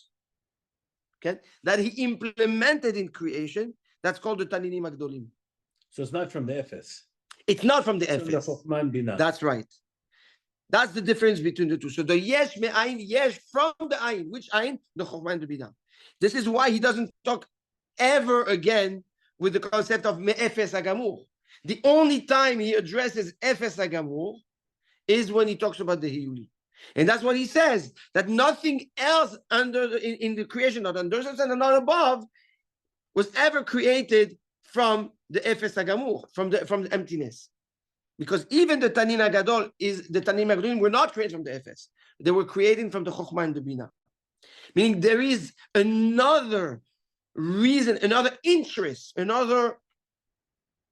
okay, that he implemented in creation, that's called the Taninim Agdolim. So it's not from the Ephes. It's not from the It's from the Ephes. Chokhmah and Binah. That's right. That's the difference between the two. So the Yesh Me'ayin, Yesh from the Ayin. Which Ayin? The Chokhmah and the Binah. This is why he doesn't talk ever again with the concept of Me'efes Hagamur. The only time he addresses Efes Hagamur is when he talks about the Hiyuli. And that's what he says, that nothing else in the creation, not under and not above, was ever created from the Efes Hagamur, from the emptiness. Because even the Tanin Gadol the Tanin Gadolim were not created from the Efes. They were created from the Chokhmah and the Binah. Meaning there is another reason, another interest, another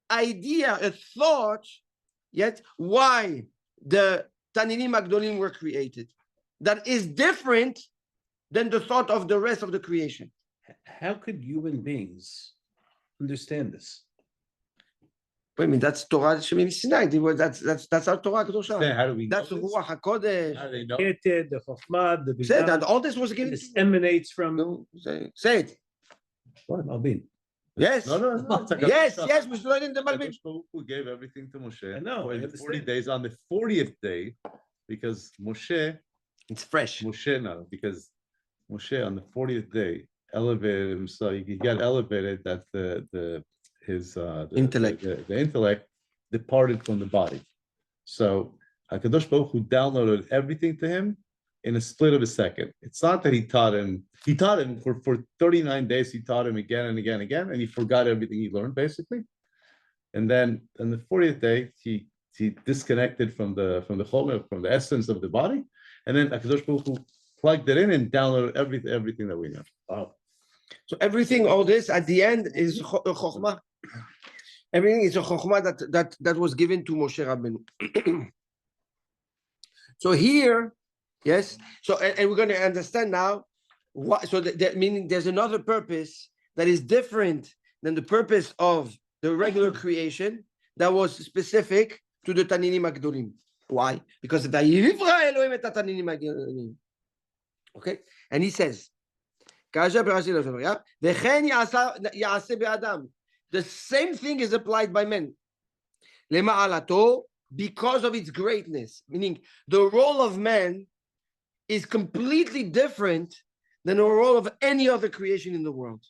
idea, a thought, yet why the Taninim Agdolim were created. That is different than the thought of the rest of the creation. How could human beings understand this? Wait a minute, that's Torah Shemim Sinai. That's our Torah Kedosha. Then how do we know That's the this? Ruach HaKodesh. How do they know? Keter, the Chokhmah, the Say that Binah, all this was given this to emanates from. No, say it. What, Malbin? Yes. No. It's like a- Yes, we learned in the Malbim. HaKadosh Baruch Hu gave everything to Moshe. I know, I In the understand. 40 days, on the 40th day, because Moshe It's fresh. on the 40th day elevated himself. He got elevated that his Intellect. the intellect departed from the body. So HaKadosh Baruch Hu downloaded everything to him in a split of a second. It's not that he taught him for 39 days, he taught him again and again and again, and he forgot everything he learned basically. And then on the 40th day, he disconnected from the chomer, from the essence of the body, and then HaKadosh Baruch Hu plugged it in and downloaded everything that we know. Wow. So everything, all this at the end is Chokhmah. Everything is a Chokhmah that was given to Moshe Rabbeinu. So here, yes. So and we're going to understand now what. So that meaning there's another purpose that is different than the purpose of the regular creation that was specific to the Taninim Agdolim. Why? Because Vayivra Elohim et Taninim Agdolim. Okay, and he says, the same thing is applied by men. Because of its greatness, meaning the role of man is completely different than the role of any other creation in the world.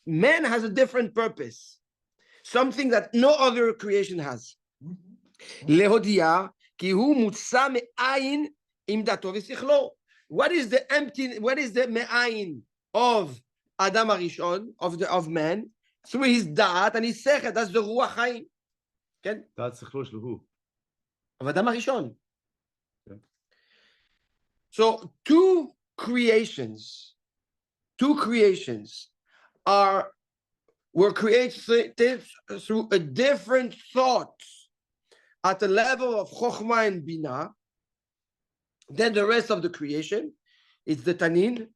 Man has a different purpose. something that no other creation has. להודיע כי הוא מוצא מאין עמדתו ושכלו. What is the מאין of Adam Arishon, of man? Through his da'at and his sechel, that's the ruach chaim. כן? דעת שכלו של הוא. of Adam Arishon. Yeah. So two creations were created through a different thought at the level of Chokhmah and Binah. Then the rest of the creation, it's the Taninim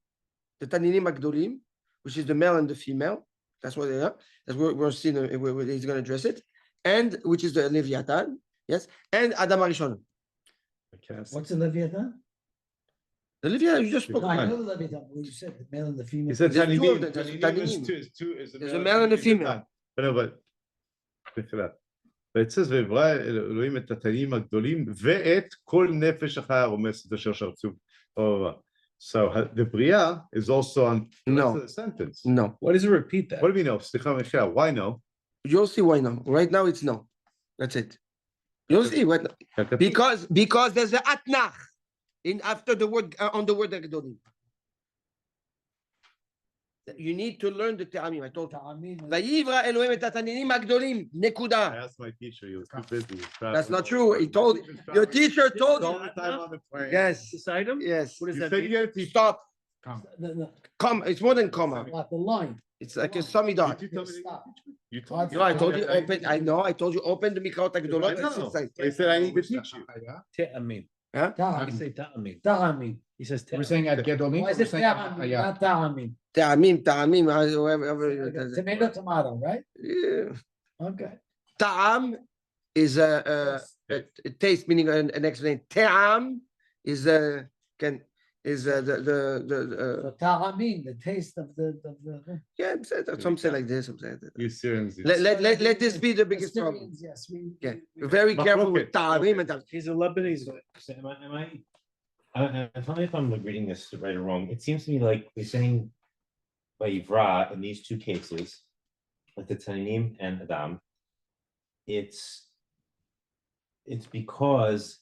Agdolim, which is the male and the female. That's what they are. That's what we're seeing. He's going to address it, and which is the Leviathan, yes, and Adam Arishon. What's the Leviathan? The Leviathan you just spoke. No, I know the Leviathan. What you said, the male and the female. He said There's two of them. Taninim, There's Taninim is two, There's a male and a female. But no, but it says ויברא אלוהים את התנים הגדולים ואת כל נפש החיה הרומסת אשר שרצו. So the bria is also on the rest of the sentence. No. Why does it repeat that? What do we know? סליחה מיכאל, why no? You'll see why no. Right now it's no. That's it. You'll see what because there's a atnach in after the word on the word Agdolim. You need to learn the Te'amim. I told you. Vayivra Elohim et hataninim agdolim. I Nekuda. asked my teacher, he was too busy. That's not true. He told your teacher told All you. the time on the plane. Yes. This item? Yes. What does You that said mean? you gotta teach. Stop. Come. Comma. It's more than comma. Like the line. It's like a samidot. Did you tell me? Stop. You told me. You know, I told you open. I know. I told you open the Mikhaot Agdolot. I know. He said I need to teach you. Te'amin. Huh? You Ta'amin. say ta'amin. Ta'amin. He says We're te'amin. saying at Gedolim. Why is we're it saying ta'amin, yeah. not ta'amin? Ta'amim. Tomato, tomato, right? Yeah. Okay. Ta'am is a taste, meaning an explanation. Te'am is the So ta'amin, the taste of the. yeah. Some say like this. Some say like that. You Syrians. Let this be the biggest problem. Assyrians, yes, we. Yeah, very careful with ta'amim and ta'am. He's a Lebanese guy. So tell me if I'm reading this right or wrong. It seems to me like we're saying by Yivra in these two cases, like the Tananim and Adam, it's because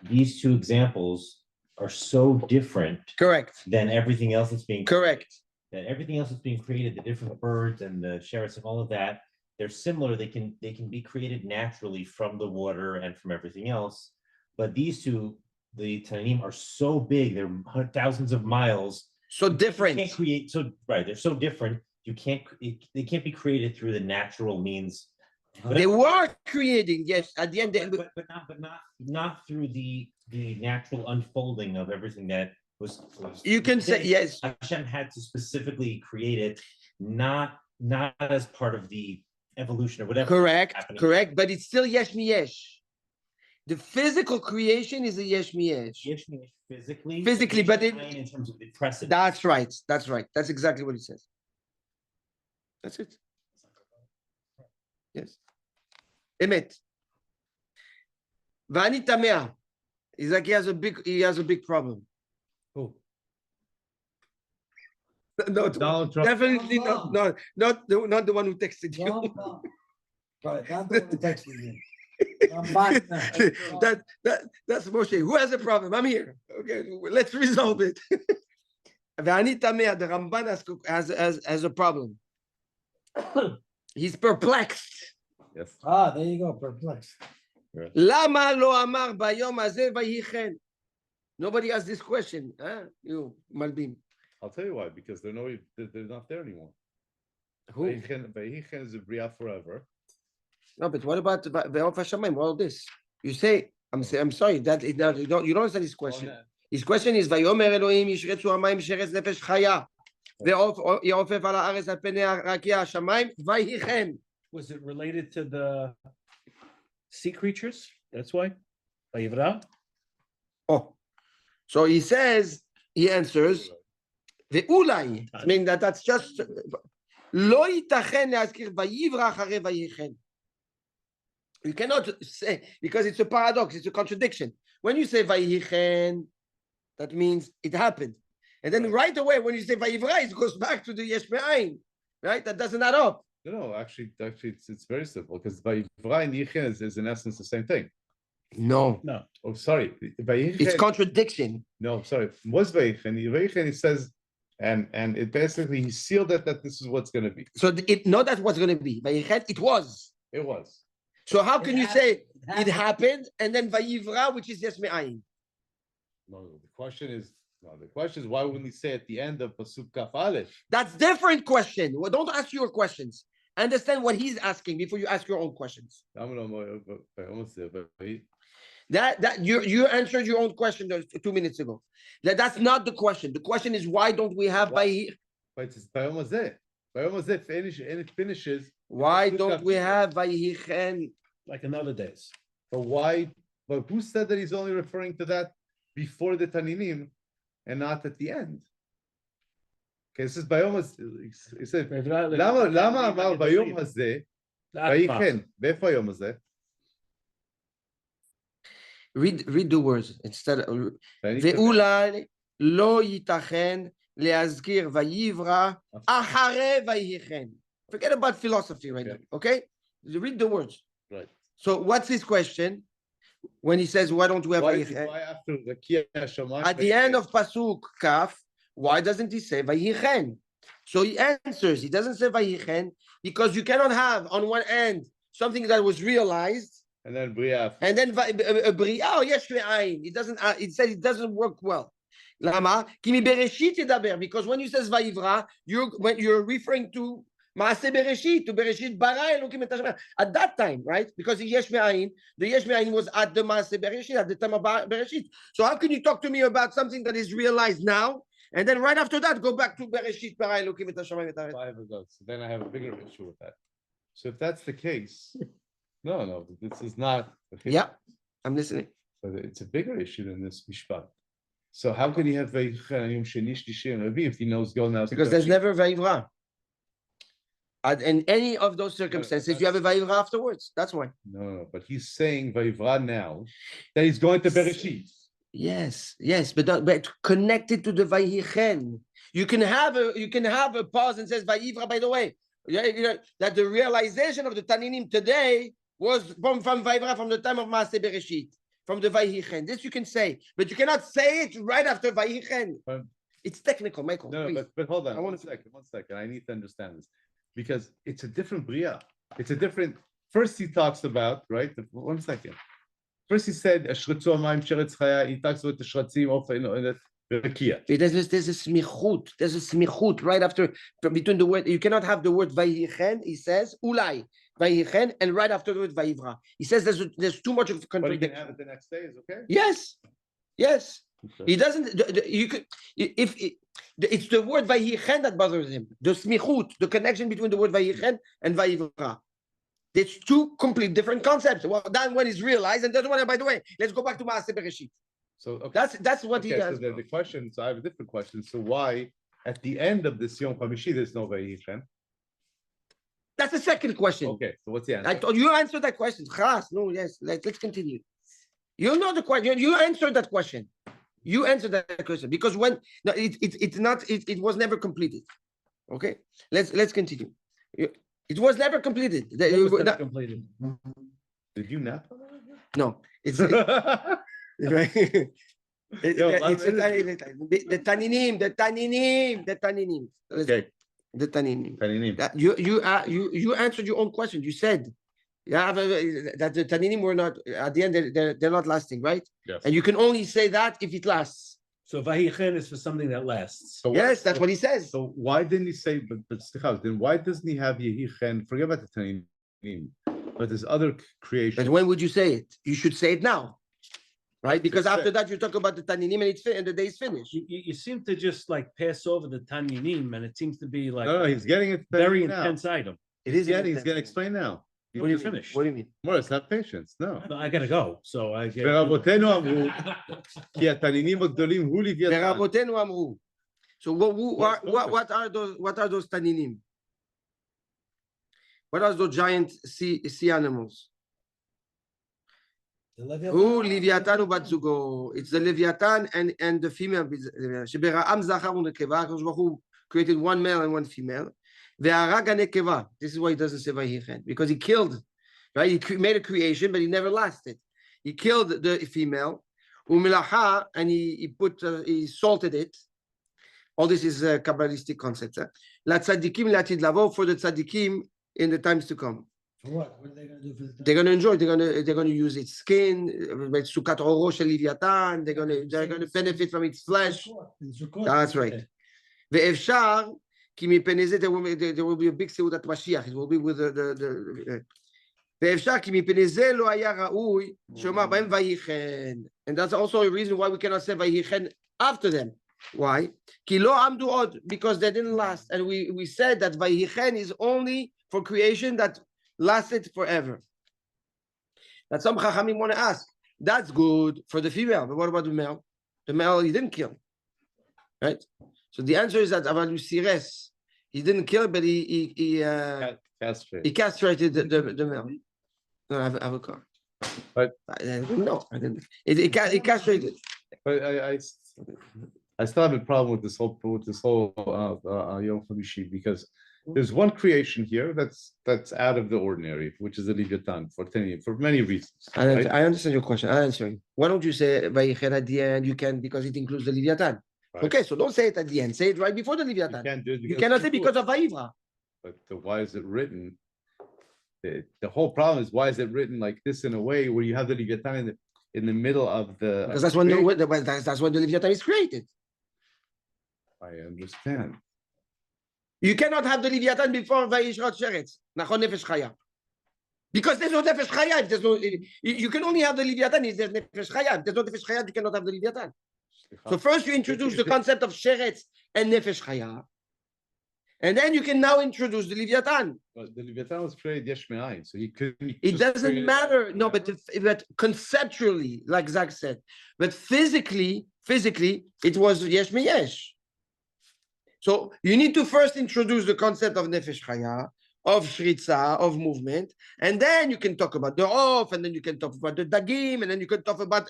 these two examples are so different Correct. than everything else that's being Correct. that everything else that's being created, the different birds and the sherets and all of that, they're similar. They can be created naturally from the water and from everything else. But these two, the Tananim, are so big, they're thousands of miles. So You different. can't create they're so different. They can't be created through the natural means. They were creating, yes. At the end, But not through the natural unfolding of everything that was. you can say yes. Hashem had to specifically create it, not as part of the evolution or whatever. Correct. happening. Correct. But it's still yesh miyesh. The physical creation is a yesh miyesh. Yesh means physically. Physically, but it- in terms of the precedent. That's right. That's right. That's exactly what it says. That's it. Yes. Emet. Vani tamea. He's like he has a big problem. Who? No, Donald Trump. definitely not not the one who texted you. No. Right, not the one who texted me. I'm back now. That's Moshe. Who has a problem? I'm here. Okay, let's resolve it. Vani tamea, the Ramban has a problem. He's perplexed. Yes. Ah, there you go, perplexed. Lama lo amar bayom hazeh vayichen. Nobody asked this question. Huh? You, Malbim. I'll tell you why, because they're not there anymore. Who? Vayichen is a bria forever. No, but what about Ve'of Hashamayim? All this. You say, I'm sorry, that you don't understand his question. His question is, Vayomer Elohim yishretzu hamayim sheretz nefesh chaya. Ve'of ya'ofef al haaretz al penei rakia hashamayim vayichen. Was it related to the sea creatures? That's why? Vayivra? Oh, so he answers, Ve'ulai, I mean that's just, Lo yitachen le'azkir vayivra acharei vayichen. You cannot say, because it's a paradox, it's a contradiction. When you say vayichen, that means it happened. And then right away, when you say vayivra, it goes back to the yesh me'ayin, right? That doesn't add up. No, actually, it's very simple because Vayivra and Yichin is in essence the same thing. No, No, Oh, sorry. it's Vayichen, contradiction. no, sorry. Was Vayichen. Vayichen, he says, and it basically, he sealed it that this is what's going to be. So it not that's what's going to be. Vayichet, it was. It was. So how It can you say it happened and then Vayivra, which is yes me'ayin? No, the question is why wouldn't he say at the end of Pasuk Kaf Aleph? That's different question. Well, don't ask your questions. Understand what he's asking before you ask your own questions. That you answered your own question 2 minutes ago. That's not the question. The question is why don't we have Vayir? But it's Bayom Hazeh. Bayom Hazeh it finishes. Why don't we have Vayichen? like another days. But why? But who said that he's only referring to that before the Taninim and not at the end? Okay, this is Bayom Hazeh. He said, Lama Amar Bayom Hazeh, Vayichen, Ve'fa Yom Hazeh. Read the words instead of ואולי לא ייתכן להזכיר ויברא אחרי ויחן. Forget about philosophy right now, okay? Read the words. Right. So what's his question when he says, why don't we have Why Vayichen? after the Kiyah Shamayim? At the end of Pasuk Kaf, why doesn't he say Vayichen? So he answers, he doesn't say Vayichen because you cannot have on one end something that was realized and then Bria. and then Bria, oh yes, it doesn't. It says it doesn't work well. Lama? Kimi Bereshit yedaber, because when you says Vayivra, you're referring to Maasei Bereshit, to Bereshit bara Elokim et Hashem. At that time, right? Because the Yesh Me'ayin was at the Maasei Bereshit, at the time of Bereshit. So how can you talk to me about something that is realized now, and then right after that go back to Bereshit bara Elokim et Hashem? So then I have a bigger issue with that. So if that's the case, no, this is not. Yeah, I'm listening. But it's a bigger issue than this mishpat. So how can he have Vayichen Sheni Shlishi and Revi if he knows going out? Because there's never Vayivra. In any of those circumstances, you have a Vayivra afterwards. That's why. No, but he's saying Vayivra now that he's going to Bereshit. Yes, but connected to the Vayichen. You can have a pause and says Vayivra. By the way, that the realization of the Taninim today was from Vayivra, from the time of Maasei Bereshit, from the Vayichen. This you can say, but you cannot say it right after Vayichen. It's technical, Michael. No, but hold on. One second. I need to understand this because it's a different bria. It's a different. First, he talks about 1 second. First, he said Ashretzu Amayim Sheretz Chaya. He talks about the Shratzim of the Rakia. There's a smichut. There's a smichut right after between the word. You cannot have the word Vayichen. He says Ulai Vayichen, and right after the word Vayivra. He says there's too much of But he can contradiction. have it the next day. Is okay. Yes. Okay. He doesn't. You could it's the word Vayichen that bothers him. The smichut, the connection between the word Vayichen and Vayivra. It's two complete different concepts. Well, that one is realized, and the other one, by the way, let's go back to Maasei Bereshit. So okay. That's what he has. So the question. So I have a different question. So why at the end of this Yom Chamishi there's no Vayichen? That's the second question. Okay. So what's the answer? I told you answered that question. Khas, no, yes. Let's continue. You know the question. You answered that question. You answered that question because when no, it was never completed. Okay. Let's continue. It was never completed. It was never completed. Did you nap? No, it's Yo, the Taninim. Okay. The Taninim. Taninim. That you answered your own question. You said that the Taninim were not at the end. They're not lasting, right? Yes. And you can only say that if it lasts. So Vayichen is for something that lasts. So Yes, that's what he says. So why didn't he say? But then why doesn't he have Yehichen? Forget about the Taninim. But there's other creation. But when would you say it? You should say it now, right? Because Just after that you talk about the Taninim and the day is finished. You seem to just like pass over the Tanyanim, and it seems to be like No, he's getting it very now. intense item. It is. He's gonna explain now. What do you finish? What do you mean? Morris, have patience. No. No, I gotta go. So I get. ורבותינו אמרו, כי התנינים הגדולים הוא לוויתן. ורבותינו אמרו. So what are those Taninim? What are those giant sea animals? Who Leviathan ubat zugo? It's the Leviathan and the female. Shebera'am zachar u'nekeva. Akadosh Baruch Hu created one male and one female. Ve'harag hanekeva. This is why he doesn't say vayichen, because he killed, right? He made a creation, but he never lasted. He killed the female, umilacha, and he salted it. All this is a Kabbalistic concept. La tzadikim latid lavo, for the tzadikim in the times to come. For what? What are they gonna do for the? They're gonna enjoy. They're gonna use its skin. Sukat oro shel Leviathan. They're gonna benefit from its flesh. That's right. Ve'efshar ki mipnei ze, there will be a big seudat Mashiach. It will be with the ואפשר כי מפני זה לא היה ראוי שאומר בהם ויחן. And that's also a reason why we cannot say ויחן after them. Why? כי לא עמדו עוד, because they didn't last. And we said that ויחן is only for creation that lasted forever. That some Chachamim want to ask. That's good for the female, but what about the male? The male he didn't kill. Right? So the answer is that Avalu Sires, he didn't kill, but he castrated the male. No, I have a car. But no, I didn't. It castrated. But I still have a problem with this whole Yom Chamishi, because there's one creation here that's out of the ordinary, which is the Leviathan for many reasons. Right? I understand your question. I'm answering. Why don't you say Vayichen at the end? You can, because it includes the Leviathan. Right. Okay, so don't say it at the end. Say it right before the Leviathan. You can't do it. You cannot say because of Vayivra. But why is it written? The whole problem is, why is it written like this in a way where you have the Leviathan in the middle of the? Because that's when the Leviathan is created. I understand. You cannot have the Leviathan before Vayishrot Sheretz. Nachon Nefesh Chaya. Because there's no Nefesh Chaya. If there's no, you can only have the Leviathan if there's Nefesh Chaya. If there's no Nefesh Chaya, you cannot have the Leviathan. So first you introduce the concept of Sheretz and Nefesh Chaya. And then you can now introduce the Leviathan. But the Leviathan was created yesh me'ayin, so he couldn't. It doesn't matter. No, but conceptually, like Zach said, but physically, it was yesh me'yesh. So you need to first introduce the concept of nefesh chaya, of shritza, of movement, and then you can talk about the off, and then you can talk about the dagim, and then you can talk about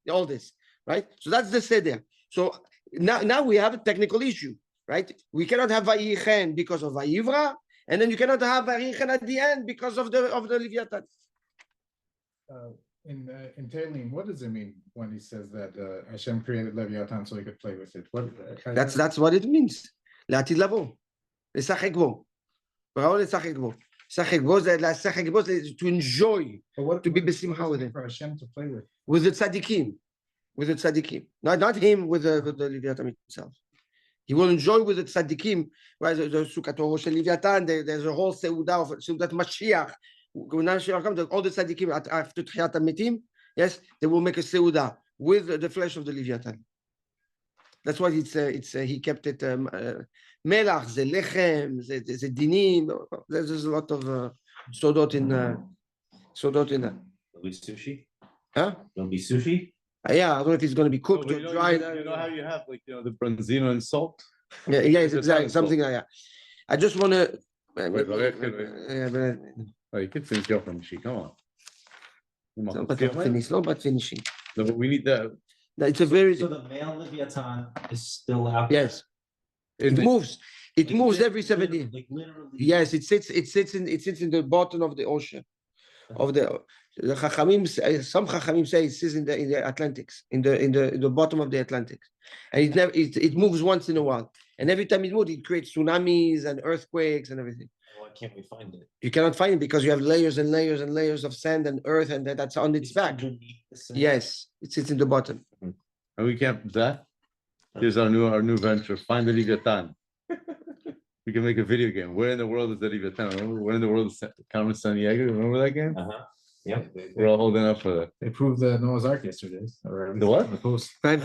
all this, right? So that's the seder. So now we have a technical issue. Right? We cannot have Vayichen because of Vayivra, and then you cannot have Vayichen at the end because of the Leviathan. In Tehillim, what does it mean when he says that Hashem created Leviathan so he could play with it? That's what it means. L'atid lavo, l'sachek bo, l'sachek bo. L'sachek bo is to enjoy, to be besimcha with it. For Hashem to play with the tzaddikim, not him with the Leviathan itself. He will enjoy with the tzaddikim, right? The Sukkot Oro Shel Leviathan. There's a whole seudah of Seudat Mashiach. When Mashiach comes, all the tzaddikim after Tchiyat HaMetim, yes, they will make a seudah with the flesh of the Leviathan. That's why he kept it melach, ze lechem, ze dinim. There's a lot of sodot in that. There'll be sushi. Huh? There'll be sushi. Yeah, I don't know if it's going to be cooked or dried. You know how you have the branzino and salt? Yeah, exactly. Something like that. I just want to. You can finish your from she. Come on. No, but finishing. No, but we need that. It's a very. So the male Leviathan is still out. Yes. It moves. It moves every 7 years. Like literally. Yes, it sits in the bottom of the ocean, of the Chachamim. Some Chachamim say it sits in the Atlantics, in the bottom of the Atlantic, and it moves once in a while. And every time it moves, it creates tsunamis and earthquakes and everything. Why can't we find it? You cannot find it because you have layers and layers and layers of sand and earth, and that's on its back. Yes, it sits in the bottom. And we can't that. Here's our new venture. Find the Leviathan. We can make a video game. Where in the world is the Leviathan? Remember? Where in the world is Carmen Sandiego? Remember that game? Yep. We're all holding up for that. They proved the Noah's Ark yesterday. The what? The post. What?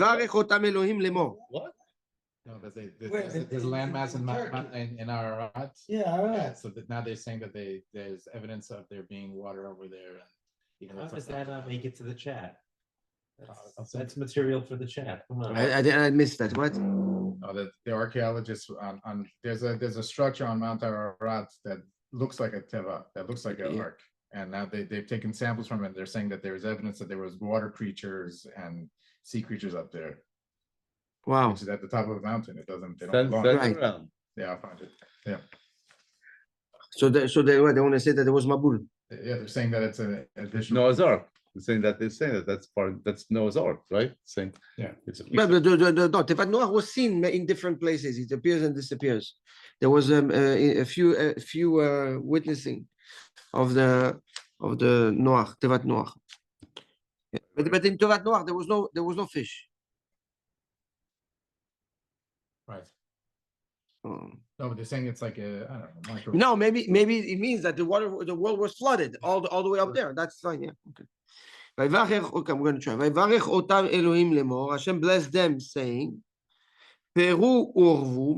No, that there's landmass in our Ararat. Yeah, all right. So that now they're saying that there's evidence of there being water over there. And even How though does that not make it to the chat? That's- That's material for the chat. Come on. I missed that. What? the archaeologists on there's a structure on Mount Ararat that looks like a teva, that looks like an ark. And now they've taken samples from it. They're saying that there's evidence that there was water creatures and sea creatures up there, Wow. which is at the top of the mountain. They don't Send belong. it Right. around. Yeah, I'll find it. Yeah. So they want to say that there was Mabul. Yeah, they're saying that it's an additional. Noah's Ark. They're saying that that's Noah's Ark, right? Saying Yeah. it's a piece But of- no, Tevat Noach was seen in different places. It appears and disappears. There was a few witnessing of the Noach, Tevat Noach. Yeah. But in Tevat Noach there was no fish. Right. Oh. No, but they're saying it's like a, I don't know, micro. No, maybe it means that the world was flooded all the way up there. That's fine. Yeah. Okay. Okay, I'm going to try. Vayvarech otam Elohim lemor. Hashem blessed them, saying, "Peru urvu,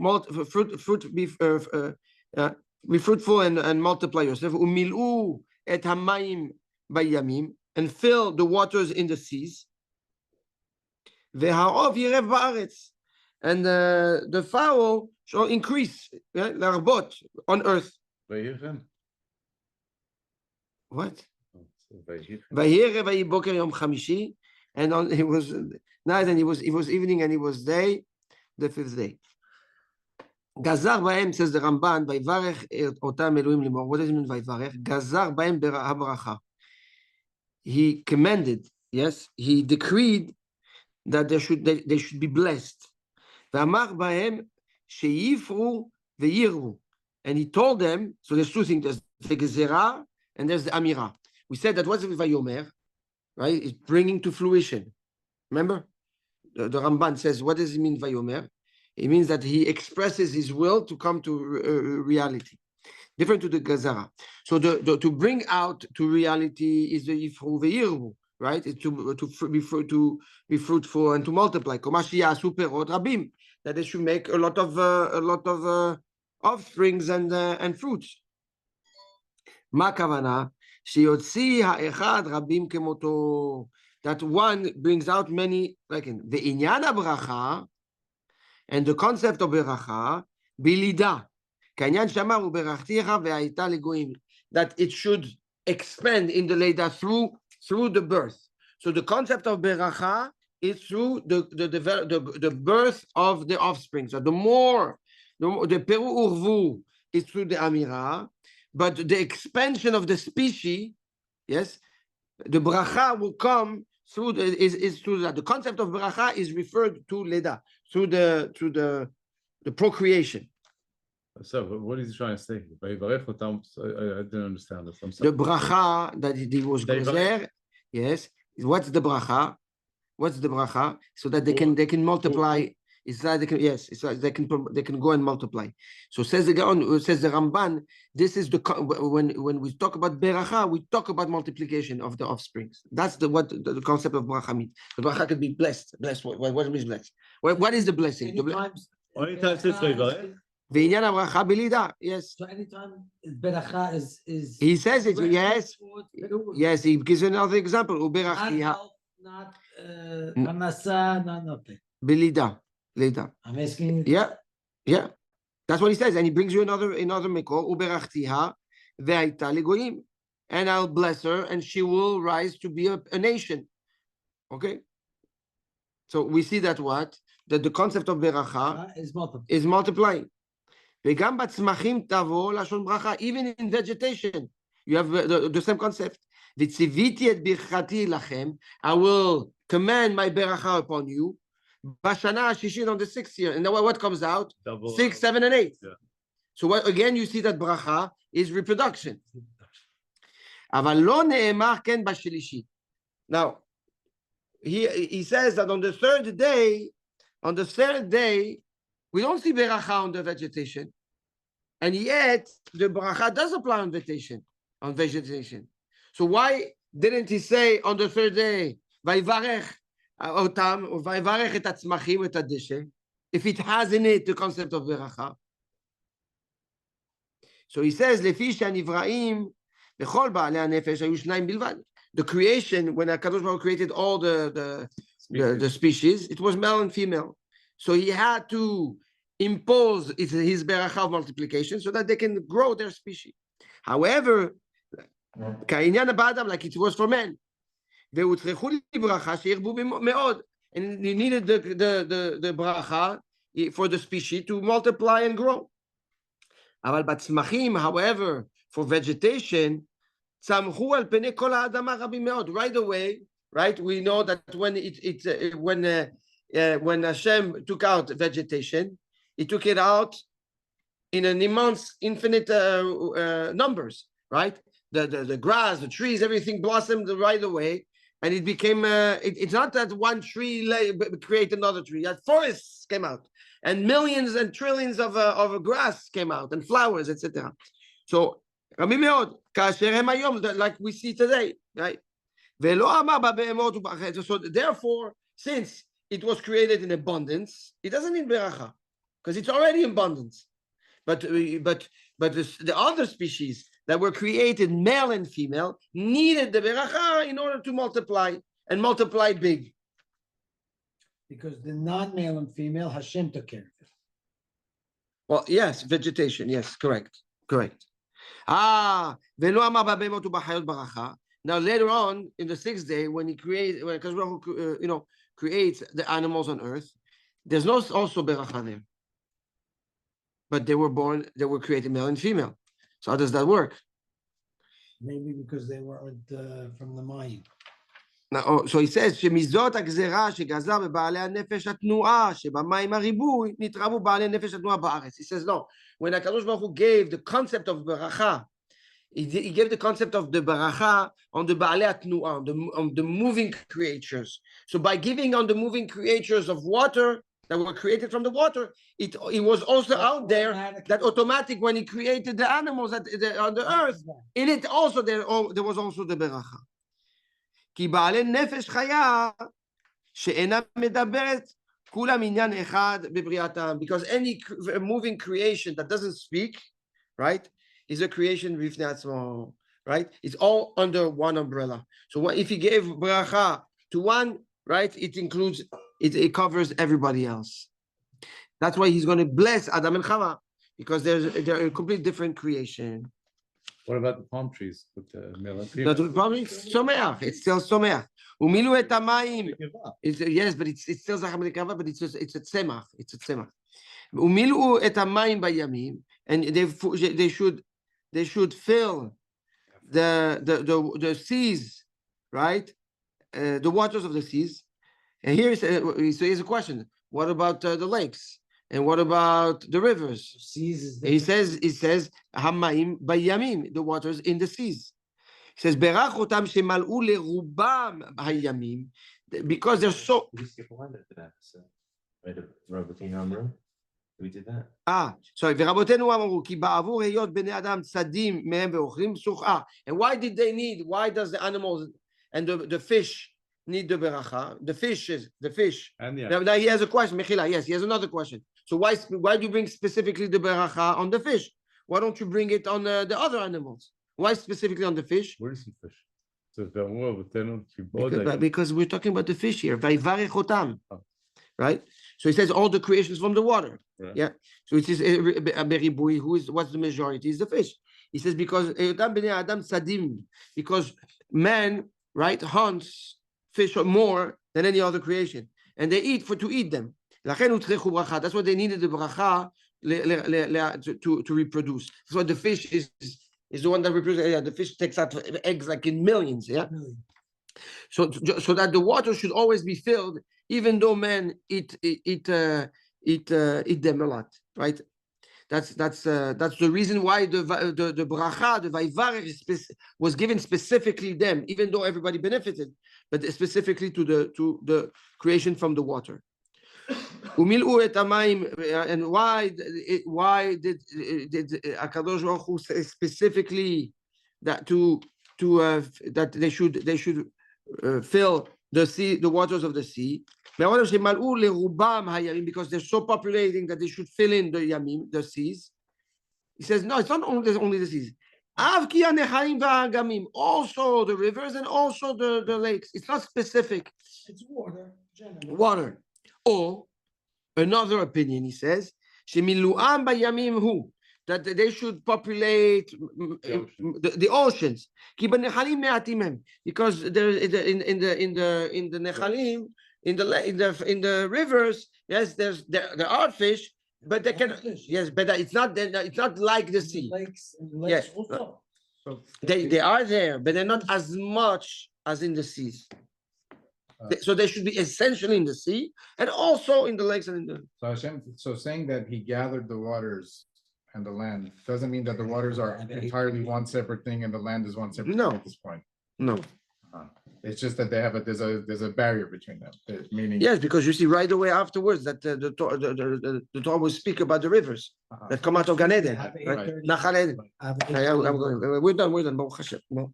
be fruitful and multiply yourself. Umil'u et hamayim bayamim, and fill the waters in the seas. Ve'ha'ov yirev ba'aretz, and the fowl shall increase, larbot, on earth." Vayichem. What? Oh, so Vayichem. Vayere vayiboker yom chamishi, and on it was night and it was evening and it was day, the fifth day. Gazar baem, says the Ramban, vayvarech otam Elohim limor. What does it mean vayvarech? Gazar baem habracha. He commanded, yes, he decreed that they should be blessed. V'amar baem sheyifru v'yirvu, and he told them. So there's two things: there's the gezerah and there's the amira. We said that what's vayomer, right? It's bringing to fruition. Remember, the Ramban says, what does it mean vayomer? It means that he expresses his will to come to reality, different to the gazara. So to bring out to reality is the yifru ve'yirvu, right? It's to be fruitful and to multiply. Rabim, that they should make a lot of offsprings and fruits. Ma kavana sheyotzi ha'echad rabim kemoto, that one brings out many like in the inyan bracha, and the concept of beracha bilida kanyan shamar uberachticha ve'ayita legoim, that it should expand in the leda through the birth. So the concept of beracha is through the birth of the offspring. So the peru urvu is through the amira, but the expansion of the species, yes, the bracha will come through is through that. The concept of bracha is referred to leda, through the procreation. So what is he trying to say? Vayvarech otam. I didn't understand this. I'm sorry. The bracha that he was there, yes. What's the bracha? What's the bracha? So that they can multiply. It's like they can, yes, it's like they can go and multiply. So says the Ramban, this is when we talk about beracha, we talk about multiplication of the offsprings. That's what the concept of bracha means. The bracha can be blessed. Blessed. What means blessed? What is the blessing? Only time says Vayvarech. V'inyan bracha bilida. Yes. So anytime beracha is. He says it. Yes. Yes. He gives another example. Uberachtiha Not manasa, not nothing. bilida. Later. I'm asking. Yeah. That's what he says, and he brings you another mikor. Uberachtiha ve'ayita legoyim, and I'll bless her, and she will rise to be a nation. Okay. So we see that the concept of beracha is multiplying. V'gam batzmachim tavo lashon bracha. Even in vegetation, you have the same concept. V'tziviti et birchati lachem. I will command my beracha upon you. Bashana Shishin, on the 6th year, and then what comes out? 6, 7, and 8. Yeah. So again, you see that bracha is reproduction. Aval lo ne'emar ken bashlishi. Now, he says that on the third day, we don't see beracha on the vegetation, and yet the bracha does apply on vegetation. So why didn't he say on the third day, vayvarech otam, vayvarech et atzmachim et adeshe, if it has in it the concept of beracha? So he says, lefi she'anivraim bechol ba'alei hanefesh hayu shnayim bilvad. The creation, when HaKadosh Baruch Hu created all the species, it was male and female. So he had to impose his beracha of multiplication so that they can grow their species. However, ka'inyan ba'adam, like it was for men, והוצרכו לברכה שירבו מאוד, and you needed the bracha for the species to multiply and grow. אבל בצמחים, however, for vegetation, צמחו על פני כל האדמה רבים מאוד. Right away, right? We know that when Hashem took out vegetation, he took it out in an immense, infinite numbers, right? The grass, the trees, everything blossomed right away, and it became. It's not that one tree create another tree. That forests came out, and millions and trillions of grass came out, and flowers, etc. So, רבים מאוד, כאשר הם היום, like we see today, right? ולא אמר בבהמות ובחיות. So therefore, since it was created in abundance, it doesn't need beracha, because it's already in abundance. But the other species that were created, male and female, needed the beracha in order to multiply and multiply big. Because the non-male and female, Hashem took care of it. Well, yes, vegetation. Yes, correct. ולא אמר בבהמות ובחיות ברכה. Now later on, in the sixth day, when creates the animals on earth, there's no also beracha there. But they were created male and female. So how does that work? Maybe because they weren't from the mind. Now, so he says, שמזאת הגזרה שגזר בבעלי הנפש התנועה, שבמים הריבוי, נתרבו בעלי נפש התנועה בארץ. He says, no, when HaKadosh Baruch Hu gave the concept of beracha, he gave the concept of the beracha on the baalei atnuah, on the moving creatures. So by giving on the moving creatures of water that were created from the water, it was also out there that automatic when he created the animals on the earth. In it also there was also the beracha. כי בעלי נפש חיה שאינה מדברת כולם עניין אחד בבריאתם, because any moving creation that doesn't speak, right, is a creation בפני עצמו, right? It's all under one umbrella. So if he gave bracha to one, right, it includes, it covers everybody else. That's why he's going to bless Adam and Chava, because they're a completely different creation. What about the palm trees with the male and No, female? the problem is someach. It's still someach. Umiluu et hamayim. Yes, but it's still zachem lekava, but it's a tzemach. It's a tzemach. Umiluu et hamayim bayamim, and they should fill the seas, right? The waters of the seas. And so here's a question: what about the lakes? And what about the rivers? He says, Hamayim bayamim, the waters in the seas. He says, Berach otam shemal'u lerubam hayamim, because they're so. We skip one to that. Right, Rabbeinu Amru. We did that. Sorry. ורבותינו אמרו, כי בעבור היות בני אדם צדים מהם ואוכלים סוכה. And why does the animals and the fish need the beracha? The fish. And Now he has a question, Mechila. Yes, he has another question. So why do you bring specifically the beracha on the fish? Why don't you bring it on the other animals? Why specifically on the fish? where is the fish? So Because we're talking about the fish here. Vayvarech otam. Oh. Right? So he says all the creations from the water. Right. Yeah. So it is beribui. What's the majority? Is the fish. He says because adam sadim, because man, right, hunts fish more than any other creation, and they eat to eat them. That's why they needed the bracha to reproduce. That's why the fish is the one that reproduces. Yeah, the fish takes out eggs like in millions. Yeah. So that the water should always be filled, even though men eat them a lot, right? That's the reason why the bracha, the vayvarech was given specifically them, even though everybody benefited, but specifically to the creation from the water. And why did HaKadosh Baruch Hu say specifically that that they should fill the waters of the sea? Because they're so populating that they should fill in the seas. He says, no, it's not only the seas. Also the rivers and also the lakes. It's not specific. It's water, generally. Water. Or another opinion, he says, that they should populate the oceans. Because there in the nechalim, in the rivers, yes, there are fish, But they can, yes, but it's not, it's not like the sea. Lakes, and Yes. lakes also. So They are there, but they're not as much as in the seas. So they should be essentially in the sea and also in the lakes and in the. So Hashem, so saying that he gathered the waters and the land doesn't mean that the waters are entirely one separate thing and the land is one separate No. thing at this point. No. It's just that they have there's a barrier between them, meaning. Yes, because you see right away afterwards that the Torah will speak about the rivers that come out of Gan Eden. Have Right? 8:30. Nachal Eden. I have I'm 8:30. going. We're done. Baruch Hashem. Well,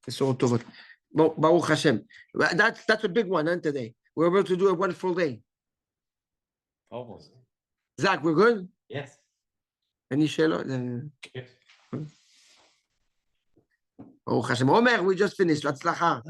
it's all over. Baruch Hashem. That's a big one, huh, today. We're able to do it one full day. Almost. Zach, we're good? Yes. Any shelo? Yes. Baruch Hashem. Omer, we just finished. Latzlacha.